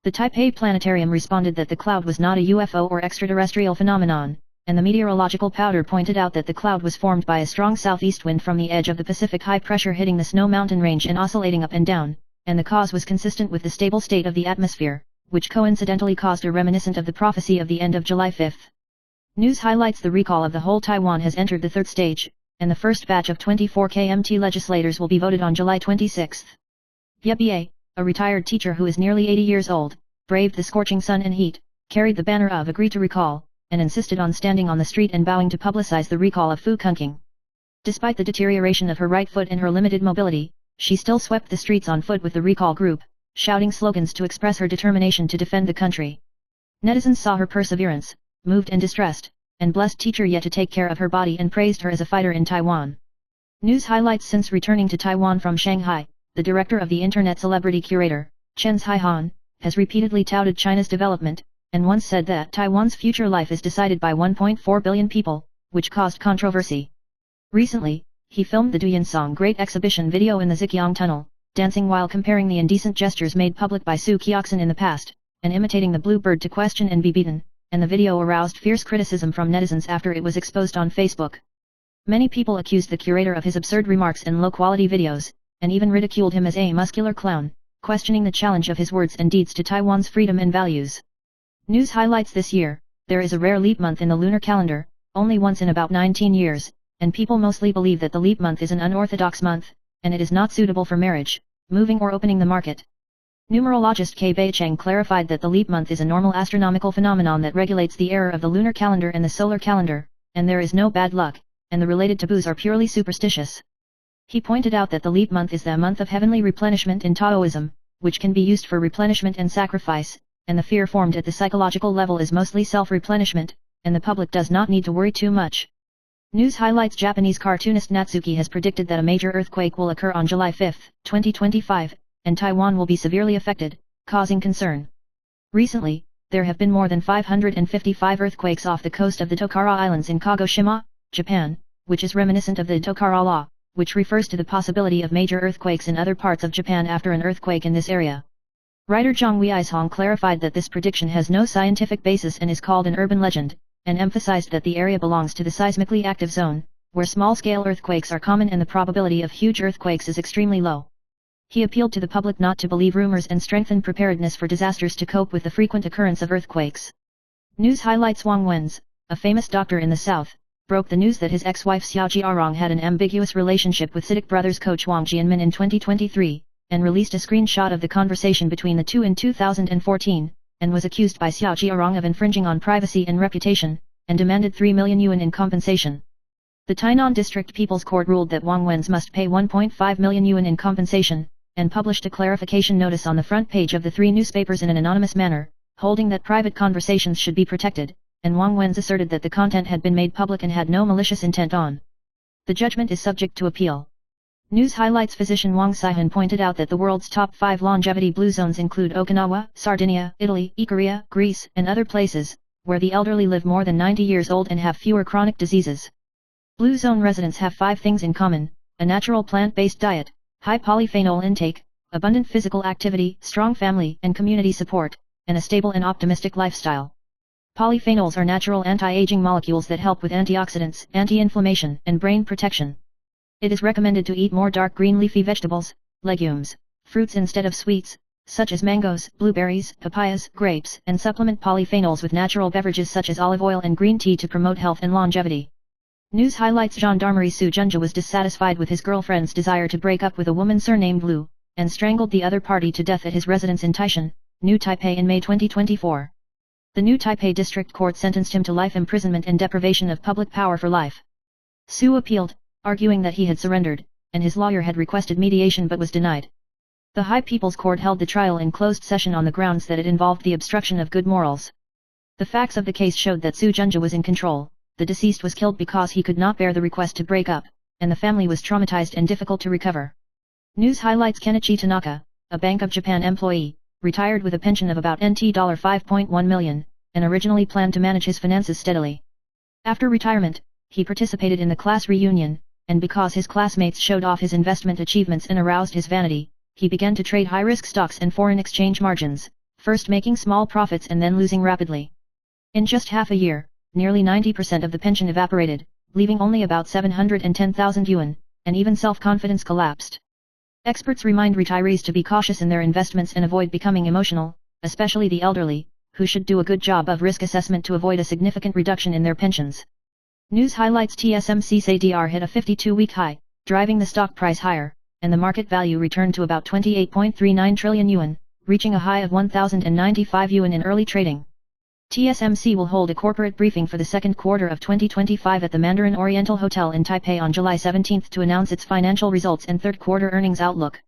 The Taipei Planetarium responded that the cloud was not a UFO or extraterrestrial phenomenon, and the meteorological powder pointed out that the cloud was formed by a strong southeast wind from the edge of the Pacific high pressure hitting the Snow Mountain range and oscillating up and down, and the cause was consistent with the stable state of the atmosphere, which coincidentally caused a reminiscent of the prophecy of the end of July 5. News highlights: the recall of the whole Taiwan has entered the third stage, and the first batch of 24 KMT legislators will be voted on July 26. Ye Bia, a retired teacher who is nearly 80 years old, braved the scorching sun and heat, carried the banner of Agree to Recall, and insisted on standing on the street and bowing to publicize the recall of Fu Kunking. Despite the deterioration of her right foot and her limited mobility, she still swept the streets on foot with the recall group, shouting slogans to express her determination to defend the country. Netizens saw her perseverance, moved and distressed, and blessed teacher Ye to take care of her body and praised her as a fighter in Taiwan. News highlights: since returning to Taiwan from Shanghai, the director of the Internet Celebrity Curator, Chen Zhihan, has repeatedly touted China's development, and once said that Taiwan's future life is decided by 1.4 billion people, which caused controversy. Recently, he filmed the Douyin Song Great Exhibition video in the Ziqiang Tunnel, dancing while comparing the indecent gestures made public by Su Kioxin in the past, and imitating the blue bird to question and be beaten, and the video aroused fierce criticism from netizens after it was exposed on Facebook. Many people accused the curator of his absurd remarks and low-quality videos, and even ridiculed him as a muscular clown, questioning the challenge of his words and deeds to Taiwan's freedom and values. News highlights: this year, there is a rare leap month in the lunar calendar, only once in about 19 years, and people mostly believe that the leap month is an unorthodox month, and it is not suitable for marriage, moving or opening the market. Numerologist K. Beicheng clarified that the leap month is a normal astronomical phenomenon that regulates the error of the lunar calendar and the solar calendar, and there is no bad luck, and the related taboos are purely superstitious. He pointed out that the leap month is the month of heavenly replenishment in Taoism, which can be used for replenishment and sacrifice, and the fear formed at the psychological level is mostly self-replenishment, and the public does not need to worry too much. News highlights: Japanese cartoonist Natsuki has predicted that a major earthquake will occur on July 5, 2025, and Taiwan will be severely affected, causing concern. Recently, there have been more than 555 earthquakes off the coast of the Tokara Islands in Kagoshima, Japan, which is reminiscent of the Tokara Law, which refers to the possibility of major earthquakes in other parts of Japan after an earthquake in this area. Writer Zhang Weishong clarified that this prediction has no scientific basis and is called an urban legend, and emphasized that the area belongs to the seismically active zone, where small-scale earthquakes are common and the probability of huge earthquakes is extremely low. He appealed to the public not to believe rumors and strengthen preparedness for disasters to cope with the frequent occurrence of earthquakes. News highlights: Wang Wenz, a famous doctor in the south, broke the news that his ex-wife Xiao Jiarong had an ambiguous relationship with CITIC Brothers coach Wang Jianmin in 2023, and released a screenshot of the conversation between the two in 2014, and was accused by Xiao Jiarong of infringing on privacy and reputation, and demanded 3 million yuan in compensation. The Tainan District People's Court ruled that Wang Wenz must pay 1.5 million yuan in compensation, and published a clarification notice on the front page of the three newspapers in an anonymous manner, holding that private conversations should be protected, and Wang Wen's asserted that the content had been made public and had no malicious intent on. The judgment is subject to appeal. News highlights physician Wang Saihan pointed out that the world's top 5 longevity blue zones include Okinawa, Sardinia, Italy, Ikaria, Greece, and other places, where the elderly live more than 90 years old and have fewer chronic diseases. Blue zone residents have 5 things in common: a natural plant-based diet, high polyphenol intake, abundant physical activity, strong family and community support, and a stable and optimistic lifestyle. Polyphenols are natural anti-aging molecules that help with antioxidants, anti-inflammation, and brain protection. It is recommended to eat more dark green leafy vegetables, legumes, fruits instead of sweets, such as mangoes, blueberries, papayas, grapes, and supplement polyphenols with natural beverages such as olive oil and green tea to promote health and longevity. News highlights Gendarmerie Su Junja was dissatisfied with his girlfriend's desire to break up with a woman surnamed Lu, and strangled the other party to death at his residence in Taishan, New Taipei in May 2024. The New Taipei District Court sentenced him to life imprisonment and deprivation of public power for life. Su appealed, arguing that he had surrendered, and his lawyer had requested mediation but was denied. The High People's Court held the trial in closed session on the grounds that it involved the obstruction of good morals. The facts of the case showed that Su Junja was in control, the deceased was killed because he could not bear the request to break up, and the family was traumatized and difficult to recover. News highlights Kenichi Tanaka, a Bank of Japan employee, retired with a pension of about NT $5.1 million, and originally planned to manage his finances steadily. After retirement, he participated in the class reunion, and because his classmates showed off his investment achievements and aroused his vanity, he began to trade high-risk stocks and foreign exchange margins, first making small profits and then losing rapidly. In just half a year, nearly 90% of the pension evaporated, leaving only about 710,000 yuan, and even self-confidence collapsed. Experts remind retirees to be cautious in their investments and avoid becoming emotional, especially the elderly, who should do a good job of risk assessment to avoid a significant reduction in their pensions. News highlights TSMC SADR hit a 52-week high, driving the stock price higher, and the market value returned to about 28.39 trillion yuan, reaching a high of 1,095 yuan in early trading. TSMC will hold a corporate briefing for the second quarter of 2025 at the Mandarin Oriental Hotel in Taipei on July 17 to announce its financial results and third quarter earnings outlook.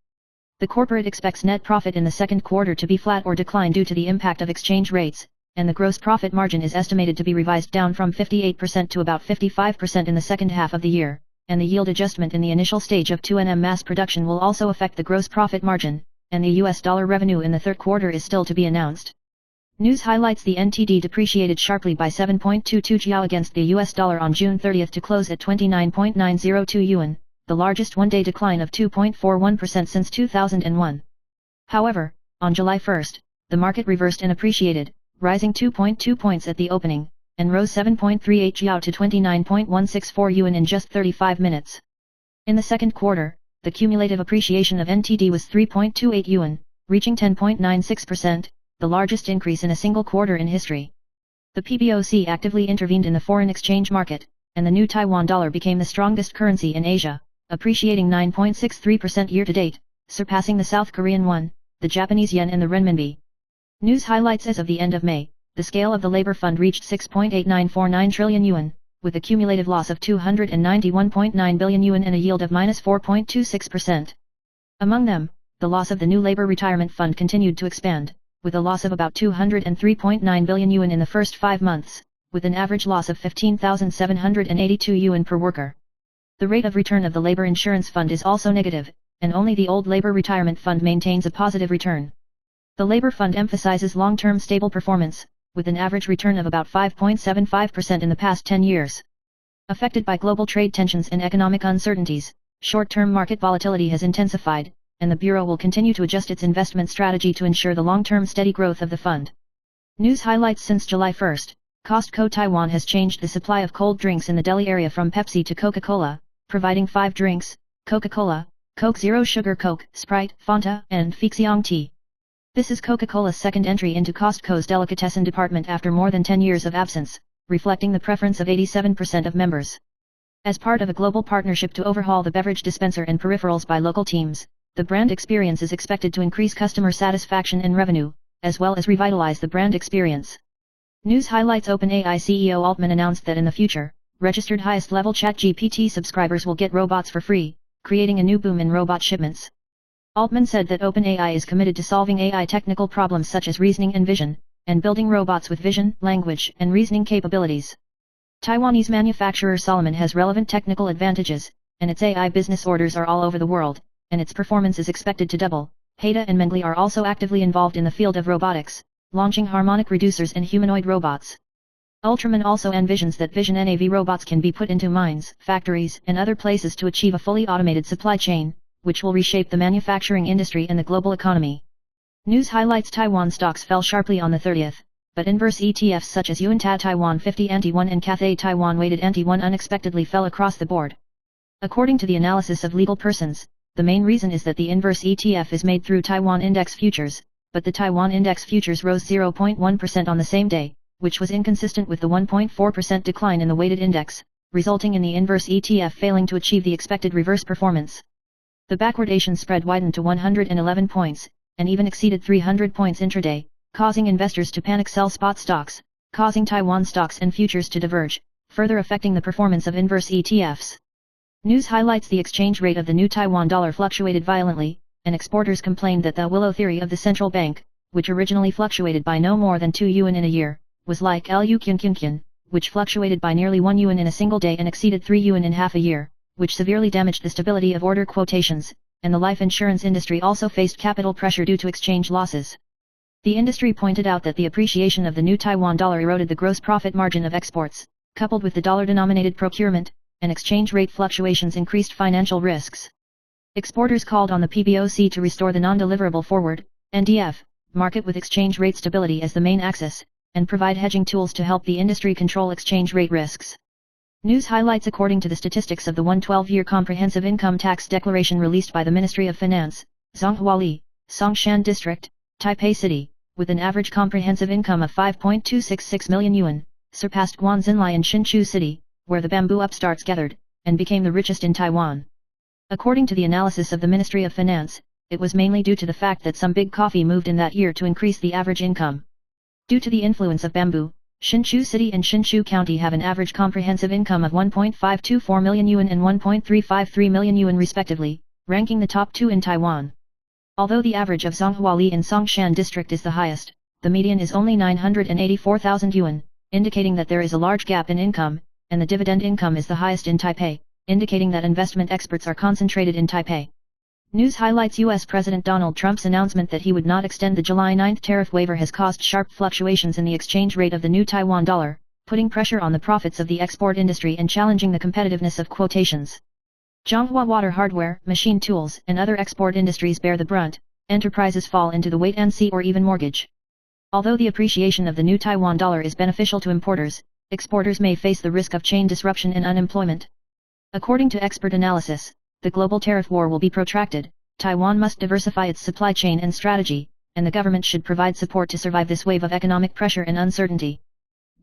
The corporate expects net profit in the second quarter to be flat or decline due to the impact of exchange rates, and the gross profit margin is estimated to be revised down from 58% to about 55% in the second half of the year, and the yield adjustment in the initial stage of 2nm mass production will also affect the gross profit margin, and the US dollar revenue in the third quarter is still to be announced. News highlights the NTD depreciated sharply by 7.22 jiao against the US dollar on June 30 to close at 29.902 yuan, the largest one-day decline of 2.41% since 2001. However, on July 1, the market reversed and appreciated, rising 2.2 points at the opening, and rose 7.38 jiao to 29.164 yuan in just 35 minutes. In the second quarter, the cumulative appreciation of NTD was 3.28 yuan, reaching 10.96%, the largest increase in a single quarter in history. The PBOC actively intervened in the foreign exchange market, and the new Taiwan dollar became the strongest currency in Asia, appreciating 9.63% year-to-date, surpassing the South Korean won, the Japanese yen and the renminbi. News highlights as of the end of May, the scale of the labor fund reached 6.8949 trillion yuan, with a cumulative loss of 291.9 billion yuan and a yield of -4.26%. Among them, the loss of the new labor retirement fund continued to expand, with a loss of about 203.9 billion yuan in the first 5 months, with an average loss of 15,782 yuan per worker. The rate of return of the labor insurance fund is also negative, and only the old labor retirement fund maintains a positive return. The labor fund emphasizes long-term stable performance, with an average return of about 5.75% in the past 10 years. Affected by global trade tensions and economic uncertainties, short-term market volatility has intensified, and the Bureau will continue to adjust its investment strategy to ensure the long-term steady growth of the fund. News highlights since July 1, Costco Taiwan has changed the supply of cold drinks in the Delhi area from Pepsi to Coca-Cola, providing 5 drinks: Coca-Cola, Coke Zero Sugar Coke, Sprite, Fanta, and Fixiong Tea. This is Coca-Cola's second entry into Costco's delicatessen department after more than 10 years of absence, reflecting the preference of 87% of members. As part of a global partnership to overhaul the beverage dispenser and peripherals by local teams, the brand experience is expected to increase customer satisfaction and revenue, as well as revitalize the brand experience. News highlights OpenAI CEO Altman announced that in the future, registered highest-level ChatGPT subscribers will get robots for free, creating a new boom in robot shipments. Altman said that OpenAI is committed to solving AI technical problems such as reasoning and vision, and building robots with vision, language, and reasoning capabilities. Taiwanese manufacturer Solomon has relevant technical advantages, and its AI business orders are all over the world, and its performance is expected to double. Haida and Mengli are also actively involved in the field of robotics, launching harmonic reducers and humanoid robots. Ultraman also envisions that vision NAV robots can be put into mines, factories, and other places to achieve a fully automated supply chain, which will reshape the manufacturing industry and the global economy. News highlights: Taiwan stocks fell sharply on the 30th, but inverse ETFs such as Yuanta Taiwan 50 Anti-1 and Cathay Taiwan Weighted Anti-1 unexpectedly fell across the board. According to the analysis of legal persons, the main reason is that the inverse ETF is made through Taiwan Index Futures, but the Taiwan Index Futures rose 0.1% on the same day, which was inconsistent with the 1.4% decline in the weighted index, resulting in the inverse ETF failing to achieve the expected reverse performance. The backwardation spread widened to 111 points, and even exceeded 300 points intraday, causing investors to panic sell spot stocks, causing Taiwan stocks and futures to diverge, further affecting the performance of inverse ETFs. News highlights: the exchange rate of the new Taiwan dollar fluctuated violently, and exporters complained that the willow theory of the central bank, which originally fluctuated by no more than 2 yuan in a year, was like Lu Qian, which fluctuated by nearly 1 yuan in a single day and exceeded 3 yuan in half a year, which severely damaged the stability of order quotations, and the life insurance industry also faced capital pressure due to exchange losses. The industry pointed out that the appreciation of the new Taiwan dollar eroded the gross profit margin of exports, coupled with the dollar-denominated procurement, and exchange rate fluctuations increased financial risks. Exporters called on the PBOC to restore the non-deliverable forward, NDF, market with exchange rate stability as the main axis, and provide hedging tools to help the industry control exchange rate risks. News highlights: according to the statistics of the 112-year comprehensive income tax declaration released by the Ministry of Finance, Zhonghuali, Songshan District, Taipei City, with an average comprehensive income of 5.266 million yuan, surpassed Guanxinlai and Hsinchu City, where the bamboo upstarts gathered, and became the richest in Taiwan. According to the analysis of the Ministry of Finance, it was mainly due to the fact that some big coffee moved in that year to increase the average income. Due to the influence of bamboo, Hsinchu City and Hsinchu County have an average comprehensive income of 1.524 million yuan and 1.353 million yuan respectively, ranking the top 2 in Taiwan. Although the average of Zhonghuali and Songshan District is the highest, the median is only 984,000 yuan, indicating that there is a large gap in income, and the dividend income is the highest in Taipei, indicating that investment experts are concentrated in Taipei. News highlights: U.S. President Donald Trump's announcement that he would not extend the July 9 tariff waiver has caused sharp fluctuations in the exchange rate of the new Taiwan dollar, putting pressure on the profits of the export industry and challenging the competitiveness of quotations. Zhonghua water hardware, machine tools, and other export industries bear the brunt. Enterprises fall into the wait-and-see or even mortgage. Although the appreciation of the new Taiwan dollar is beneficial to importers, exporters may face the risk of chain disruption and unemployment. According to expert analysis, the global tariff war will be protracted. Taiwan must diversify its supply chain and strategy, and the government should provide support to survive this wave of economic pressure and uncertainty.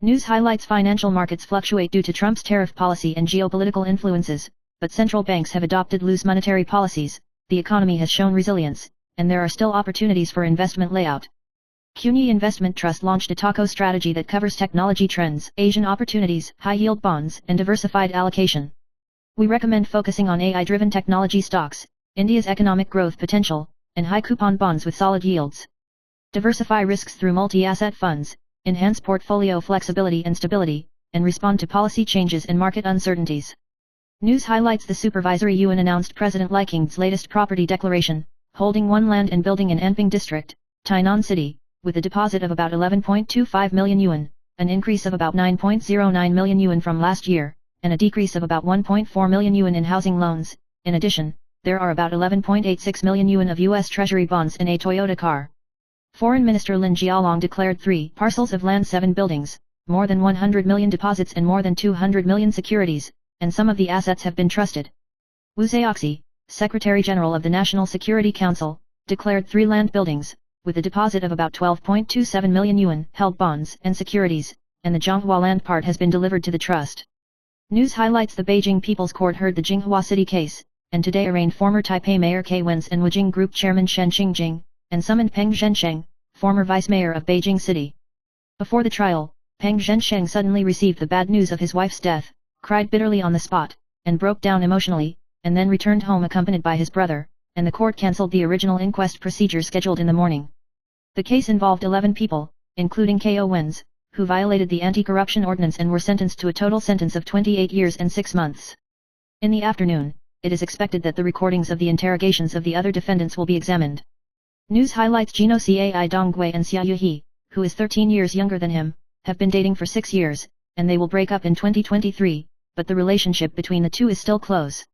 News highlights: financial markets fluctuate due to Trump's tariff policy and geopolitical influences, but central banks have adopted loose monetary policies, the economy has shown resilience, and there are still opportunities for investment layout. CUNY Investment Trust launched a TACO strategy that covers technology trends, Asian opportunities, high-yield bonds, and diversified allocation. We recommend focusing on AI-driven technology stocks, India's economic growth potential, and high-coupon bonds with solid yields. Diversify risks through multi-asset funds, enhance portfolio flexibility and stability, and respond to policy changes and market uncertainties. News highlights: the Supervisory Yuan announced President Li Qing's latest property declaration, holding one land and building in Anping District, Tainan City, with a deposit of about 11.25 million yuan, an increase of about 9.09 million yuan from last year, and a decrease of about 1.4 million yuan in housing loans. In addition, there are about 11.86 million yuan of U.S. Treasury bonds and a Toyota car. Foreign Minister Lin Jialong declared 3 parcels of land, 7 buildings, more than 100 million deposits and more than 200 million securities, and some of the assets have been trusted. Wu Zhaoxi, Secretary General of the National Security Council, declared 3 land buildings, with a deposit of about 12.27 million yuan, held bonds and securities, and the Zhonghua land part has been delivered to the trust. News highlights: the Beijing People's Court heard the Jinghua City case, and today arraigned former Taipei Mayor K. Wenz and Wujing Group Chairman Shen Qingjing, and summoned Peng Zhensheng, former Vice Mayor of Beijing City. Before the trial, Peng Zhensheng suddenly received the bad news of his wife's death, cried bitterly on the spot, and broke down emotionally, and then returned home accompanied by his brother, and the court cancelled the original inquest procedure scheduled in the morning. The case involved 11 people, including Ko Wens, who violated the anti-corruption ordinance and were sentenced to a total sentence of 28 years and 6 months. In the afternoon, it is expected that the recordings of the interrogations of the other defendants will be examined. News highlights Gino Cai Dongui and Xia Yuhe, who is 13 years younger than him, have been dating for 6 years, and they will break up in 2023, but the relationship between the two is still close.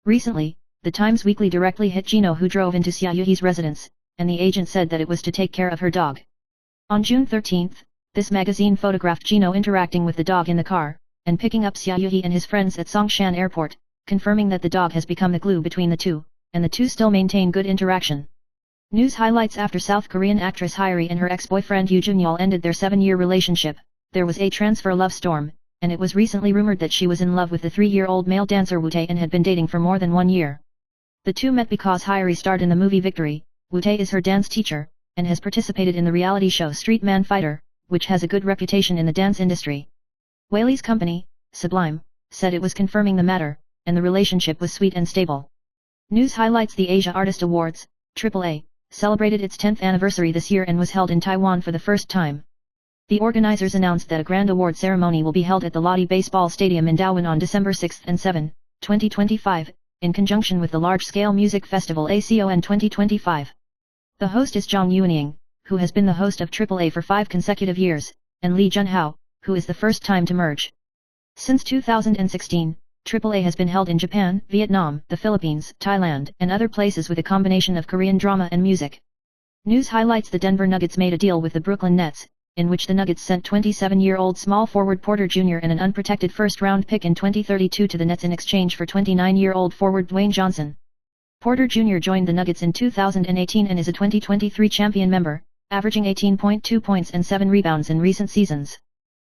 Recently, the Times Weekly directly hit Gino, who drove into Xia Yuhe's residence, and the agent said that it was to take care of her dog. On June 13, this magazine photographed Gino interacting with the dog in the car, and picking up Xia Yuhe and his friends at Songshan Airport, confirming that the dog has become the glue between the two, and the two still maintain good interaction. News highlights after South Korean actress Hyori and her ex-boyfriend Yoo Jun-yeol ended their 7-year relationship, there was a transfer love storm, and it was recently rumored that she was in love with the 3-year-old male dancer Woo Tae and had been dating for more than 1 year. The two met because Hyori starred in the movie Victory. Woo Tae is her dance teacher, and has participated in the reality show Street Man Fighter, which has a good reputation in the dance industry. Whaley's company, Sublime, said it was confirming the matter, and the relationship was sweet and stable. News highlights the Asia Artist Awards, AAA, celebrated its 10th anniversary this year and was held in Taiwan for the first time. The organizers announced that a grand award ceremony will be held at the Lotte Baseball Stadium in Darwin on December 6 and 7, 2025, in conjunction with the large-scale music festival ACON 2025. The host is Zhang Yuanying, who has been the host of AAA for 5 consecutive years, and Lee Junhao, who is the first time to merge. Since 2016, AAA has been held in Japan, Vietnam, the Philippines, Thailand, and other places with a combination of Korean drama and music. News highlights the Denver Nuggets made a deal with the Brooklyn Nets, in which the Nuggets sent 27-year-old small forward Porter Jr. and an unprotected first-round pick in 2032 to the Nets in exchange for 29-year-old forward Dwayne Johnson. Porter Jr. joined the Nuggets in 2018 and is a 2023 champion member, averaging 18.2 points and 7 rebounds in recent seasons.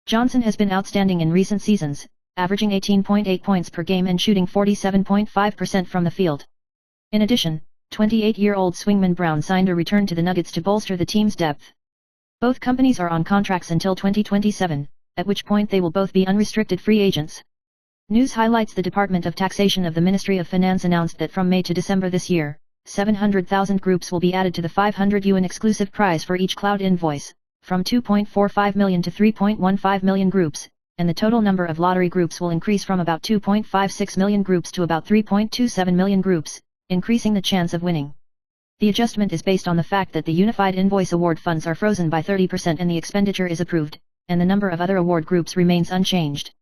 Johnson has been outstanding in recent seasons, averaging 18.8 points per game and shooting 47.5% from the field. In addition, 28-year-old swingman Brown signed a return to the Nuggets to bolster the team's depth. Both companies are on contracts until 2027, at which point they will both be unrestricted free agents. News highlights the Department of Taxation of the Ministry of Finance announced that from May to December this year, 700,000 groups will be added to the 500 yuan exclusive prize for each cloud invoice, from 2.45 million to 3.15 million groups, and the total number of lottery groups will increase from about 2.56 million groups to about 3.27 million groups, increasing the chance of winning. The adjustment is based on the fact that the Unified Invoice Award funds are frozen by 30% and the expenditure is approved, and the number of other award groups remains unchanged.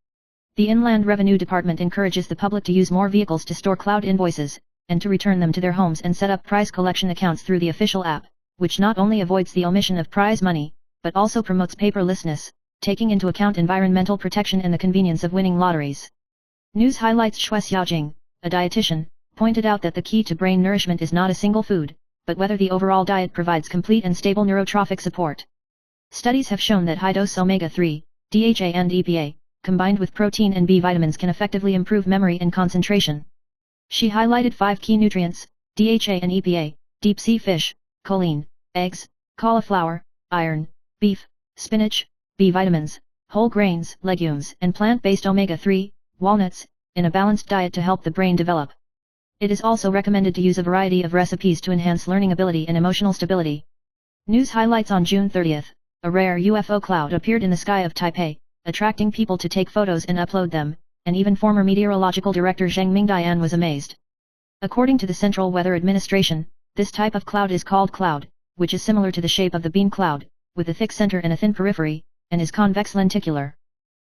The Inland Revenue Department encourages the public to use more vehicles to store cloud invoices, and to return them to their homes and set up prize collection accounts through the official app, which not only avoids the omission of prize money, but also promotes paperlessness, taking into account environmental protection and the convenience of winning lotteries. News highlights Xue Xiaojing, a dietitian, pointed out that the key to brain nourishment is not a single food, but whether the overall diet provides complete and stable neurotrophic support. Studies have shown that high-dose omega-3, DHA and EPA, combined with protein and B vitamins can effectively improve memory and concentration. She highlighted 5 key nutrients, DHA and EPA, deep-sea fish, choline, eggs, cauliflower, iron, beef, spinach, B vitamins, whole grains, legumes, and plant-based omega-3, walnuts, in a balanced diet to help the brain develop. It is also recommended to use a variety of recipes to enhance learning ability and emotional stability. News highlights on June 30th, a rare UFO cloud appeared in the sky of Taipei, attracting people to take photos and upload them, and even former meteorological director Zheng Mingdian was amazed. According to the Central Weather Administration, this type of cloud is called cloud, which is similar to the shape of the bean cloud, with a thick center and a thin periphery, and is convex lenticular.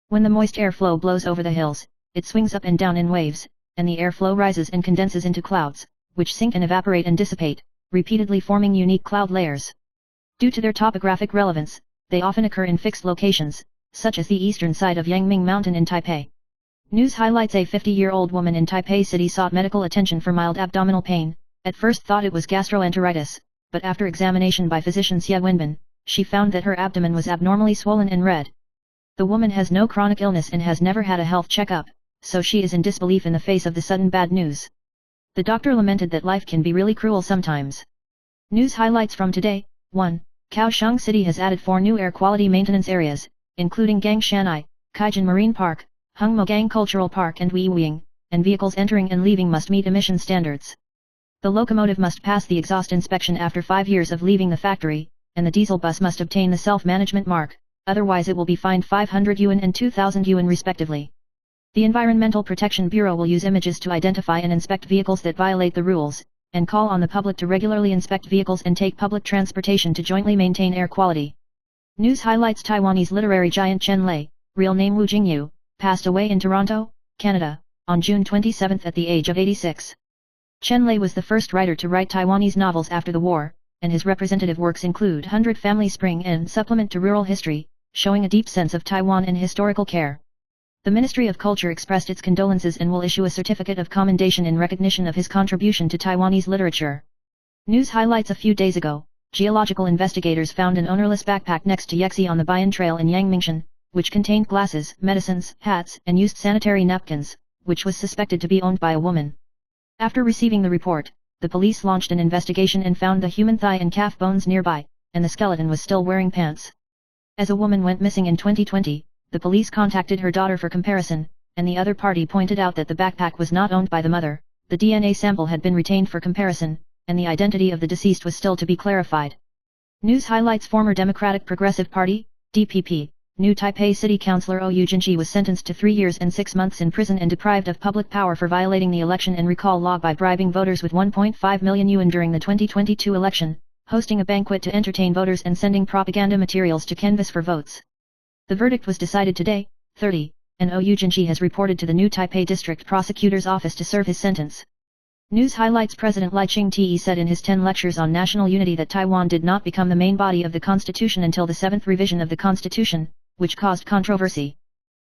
When the moist airflow blows over the hills, it swings up and down in waves, and the airflow rises and condenses into clouds, which sink and evaporate and dissipate, repeatedly forming unique cloud layers. Due to their topographic relevance, they often occur in fixed locations, such as the eastern side of Yangming Mountain in Taipei. News highlights a 50-year-old woman in Taipei City sought medical attention for mild abdominal pain, at first thought it was gastroenteritis, but after examination by physician Xie Wenbin, she found that her abdomen was abnormally swollen and red. The woman has no chronic illness and has never had a health checkup, so she is in disbelief in the face of the sudden bad news. The doctor lamented that life can be really cruel sometimes. News highlights from today: 1. Kaohsiung City has added 4 new air quality maintenance areas, including Gangshanai, Kaijin Marine Park, Hungmogang Cultural Park and Weiwing, and vehicles entering and leaving must meet emission standards. The locomotive must pass the exhaust inspection after 5 years of leaving the factory, and the diesel bus must obtain the self-management mark, otherwise it will be fined 500 yuan and 2,000 yuan respectively. The Environmental Protection Bureau will use images to identify and inspect vehicles that violate the rules, and call on the public to regularly inspect vehicles and take public transportation to jointly maintain air quality. News highlights: Taiwanese literary giant Chen Lei, real name Wu Jingyu, passed away in Toronto, Canada, on June 27 at the age of 86. Chen Lei was the first writer to write Taiwanese novels after the war, and his representative works include 100 Family Spring and Supplement to Rural History, showing a deep sense of Taiwan and historical care. The Ministry of Culture expressed its condolences and will issue a certificate of commendation in recognition of his contribution to Taiwanese literature. News highlights: a few days ago, geological investigators found an ownerless backpack next to Yexi on the Bayan Trail in Yangmingshan, which contained glasses, medicines, hats, and used sanitary napkins, which was suspected to be owned by a woman. After receiving the report, the police launched an investigation and found the human thigh and calf bones nearby, and the skeleton was still wearing pants. As a woman went missing in 2020, the police contacted her daughter for comparison, and the other party pointed out that the backpack was not owned by the mother. The DNA sample had been retained for comparison, and the identity of the deceased was still to be clarified. News highlights: former Democratic Progressive Party, DPP, New Taipei City Councillor Ou Junqi was sentenced to 3 years and 6 months in prison and deprived of public power for violating the election and recall law by bribing voters with 1.5 million yuan during the 2022 election, hosting a banquet to entertain voters and sending propaganda materials to canvass for votes. The verdict was decided today, 30, and Ou Junqi has reported to the New Taipei District Prosecutor's Office to serve his sentence. News highlights: President Lai Ching-te said in his 10 lectures on national unity that Taiwan did not become the main body of the Constitution until the 7th revision of the Constitution, which caused controversy.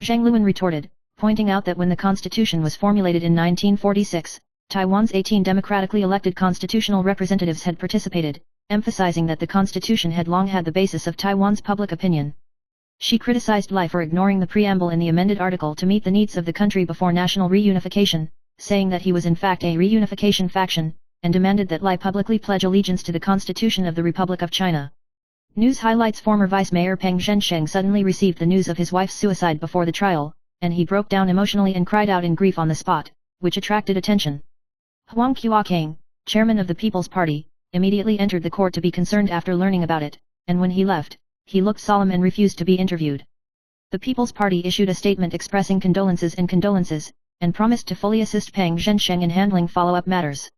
Zhang Luan retorted, pointing out that when the Constitution was formulated in 1946, Taiwan's 18 democratically elected constitutional representatives had participated, emphasizing that the Constitution had long had the basis of Taiwan's public opinion. She criticized Lai for ignoring the preamble in the amended article to meet the needs of the country before national reunification, saying that he was in fact a reunification faction, and demanded that Lai publicly pledge allegiance to the Constitution of the Republic of China. News highlights: former Vice Mayor Peng Zhensheng suddenly received the news of his wife's suicide before the trial, and he broke down emotionally and cried out in grief on the spot, which attracted attention. Huang Qiukang, chairman of the People's Party, immediately entered the court to be concerned after learning about it, and when he left, he looked solemn and refused to be interviewed. The People's Party issued a statement expressing condolences, and promised to fully assist Peng Zhensheng in handling follow-up matters.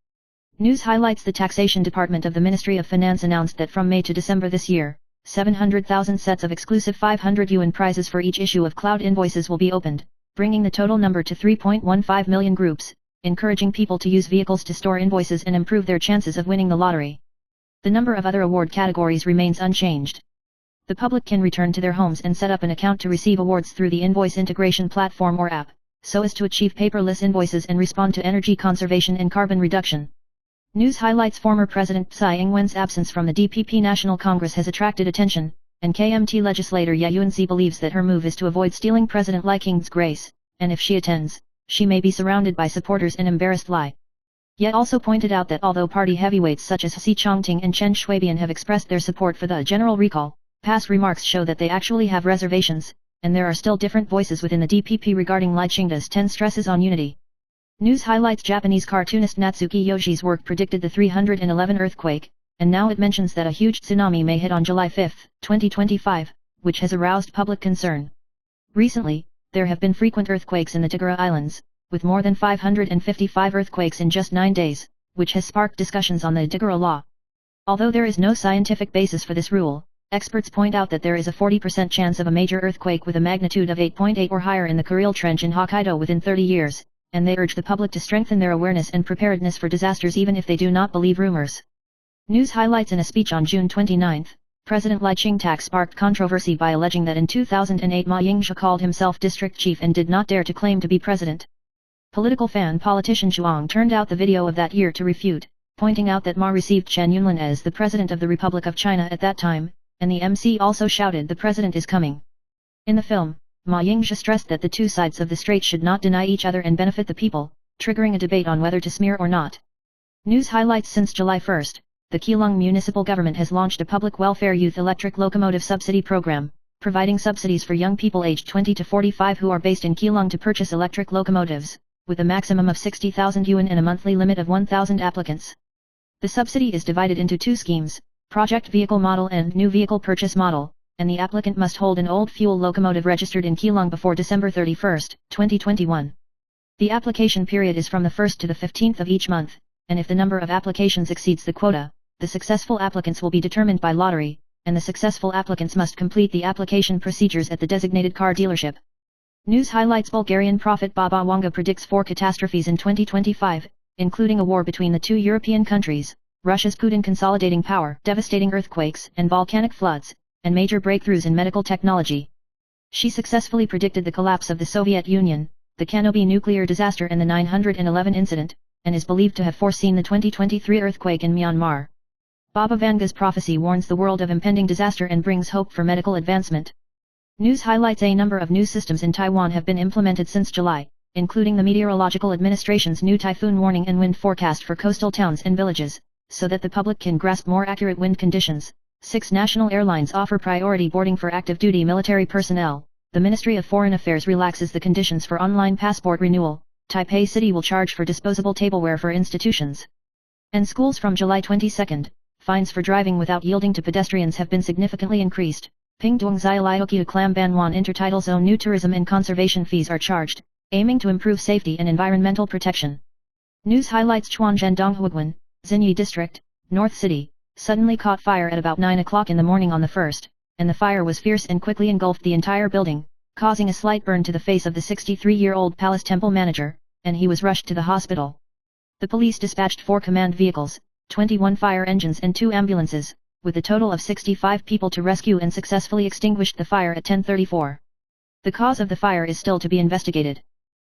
News highlights: the Taxation Department of the Ministry of Finance announced that from May to December this year, 700,000 sets of exclusive 500 yuan prizes for each issue of cloud invoices will be opened, bringing the total number to 3.15 million groups, encouraging people to use vehicles to store invoices and improve their chances of winning the lottery. The number of other award categories remains unchanged. The public can return to their homes and set up an account to receive awards through the invoice integration platform or app, so as to achieve paperless invoices and respond to energy conservation and carbon reduction. News highlights: former President Tsai Ing-wen's absence from the DPP National Congress has attracted attention, and KMT legislator Ye Yunzi believes that her move is to avoid stealing President Lai Ching's grace, and if she attends, she may be surrounded by supporters and embarrassed Lai. Ye also pointed out that although party heavyweights such as Si Chongting and Chen Shuibian have expressed their support for the general recall, past remarks show that they actually have reservations, and there are still different voices within the DPP regarding Lai Ching-te's 10 stresses on unity. News highlights: Japanese cartoonist Natsuki Yoshi's work predicted the 311 earthquake, and now it mentions that a huge tsunami may hit on July 5, 2025, which has aroused public concern. Recently, there have been frequent earthquakes in the Tigara Islands, with more than 555 earthquakes in just 9 days, which has sparked discussions on the Tigara law. Although there is no scientific basis for this rule, experts point out that there is a 40% chance of a major earthquake with a magnitude of 8.8 or higher in the Kuril Trench in Hokkaido within 30 years, and they urge the public to strengthen their awareness and preparedness for disasters even if they do not believe rumors. News highlights: in a speech on June 29, President Lai Ching-te sparked controversy by alleging that in 2008 Ma Ying-jeou called himself district chief and did not dare to claim to be president. Political fan politician Zhuang turned out the video of that year to refute, pointing out that Ma received Chen Yunlin as the president of the Republic of China at that time, and the MC also shouted "The president is coming." In the film, Ma Ying-jeou stressed that the two sides of the strait should not deny each other and benefit the people, triggering a debate on whether to smear or not. News highlights: since July 1, the Keelung municipal government has launched a public welfare youth electric locomotive subsidy program, providing subsidies for young people aged 20 to 45 who are based in Keelung to purchase electric locomotives, with a maximum of 60,000 yuan and a monthly limit of 1,000 applicants. The subsidy is divided into two schemes, project vehicle model and new vehicle purchase model, and the applicant must hold an old fuel locomotive registered in Keelung before December 31, 2021. The application period is from the 1st to the 15th of each month, and if the number of applications exceeds the quota, the successful applicants will be determined by lottery, and the successful applicants must complete the application procedures at the designated car dealership. News highlights: Bulgarian prophet Baba Wanga predicts 4 catastrophes in 2025, including a war between the 2 European countries, Russia's Putin consolidating power, devastating earthquakes and volcanic floods, and major breakthroughs in medical technology. She successfully predicted the collapse of the Soviet Union, the Chernobyl nuclear disaster and the 9/11 incident, and is believed to have foreseen the 2023 earthquake in Myanmar. Baba Vanga's prophecy warns the world of impending disaster and brings hope for medical advancement. News highlights: a number of new systems in Taiwan have been implemented since July, including the Meteorological Administration's new typhoon warning and wind forecast for coastal towns and villages, so that the public can grasp more accurate wind conditions. 6 national airlines offer priority boarding for active duty military personnel. The Ministry of Foreign Affairs relaxes the conditions for online passport renewal. Taipei City will charge for disposable tableware for institutions and schools from July 22. Fines for driving without yielding to pedestrians have been significantly increased. Pingdong Xiaolioqiu Clam Banwan Intertidal Zone new tourism and conservation fees are charged, aiming to improve safety and environmental protection. News highlights: Chuanzhen Donghuiguan, Xinyi District, North City, suddenly caught fire at about 9 o'clock in the morning on the 1st, and the fire was fierce and quickly engulfed the entire building, causing a slight burn to the face of the 63-year-old palace temple manager, and he was rushed to the hospital. The police dispatched 4 command vehicles, 21 fire engines and 2 ambulances, with a total of 65 people to rescue and successfully extinguished the fire at 10:34. The cause of the fire is still to be investigated.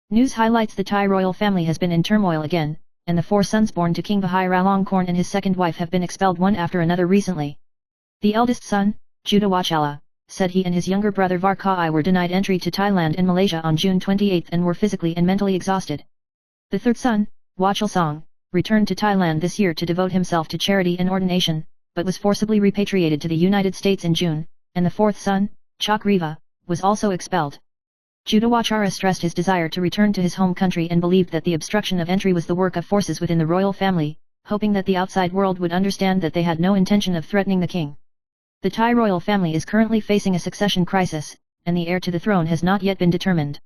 News highlights: the Thai royal family has been in turmoil again, and the 4 sons born to King Vajai Ralongkorn and his second wife have been expelled one after another recently. The eldest son, Jutawachala, said he and his younger brother Varkai were denied entry to Thailand and Malaysia on June 28 and were physically and mentally exhausted. The third son, Wachalsong, returned to Thailand this year to devote himself to charity and ordination, but was forcibly repatriated to the United States in June, and the fourth son, Chakriva, was also expelled. Jutawachara stressed his desire to return to his home country and believed that the obstruction of entry was the work of forces within the royal family, hoping that the outside world would understand that they had no intention of threatening the king. The Thai royal family is currently facing a succession crisis, and the heir to the throne has not yet been determined.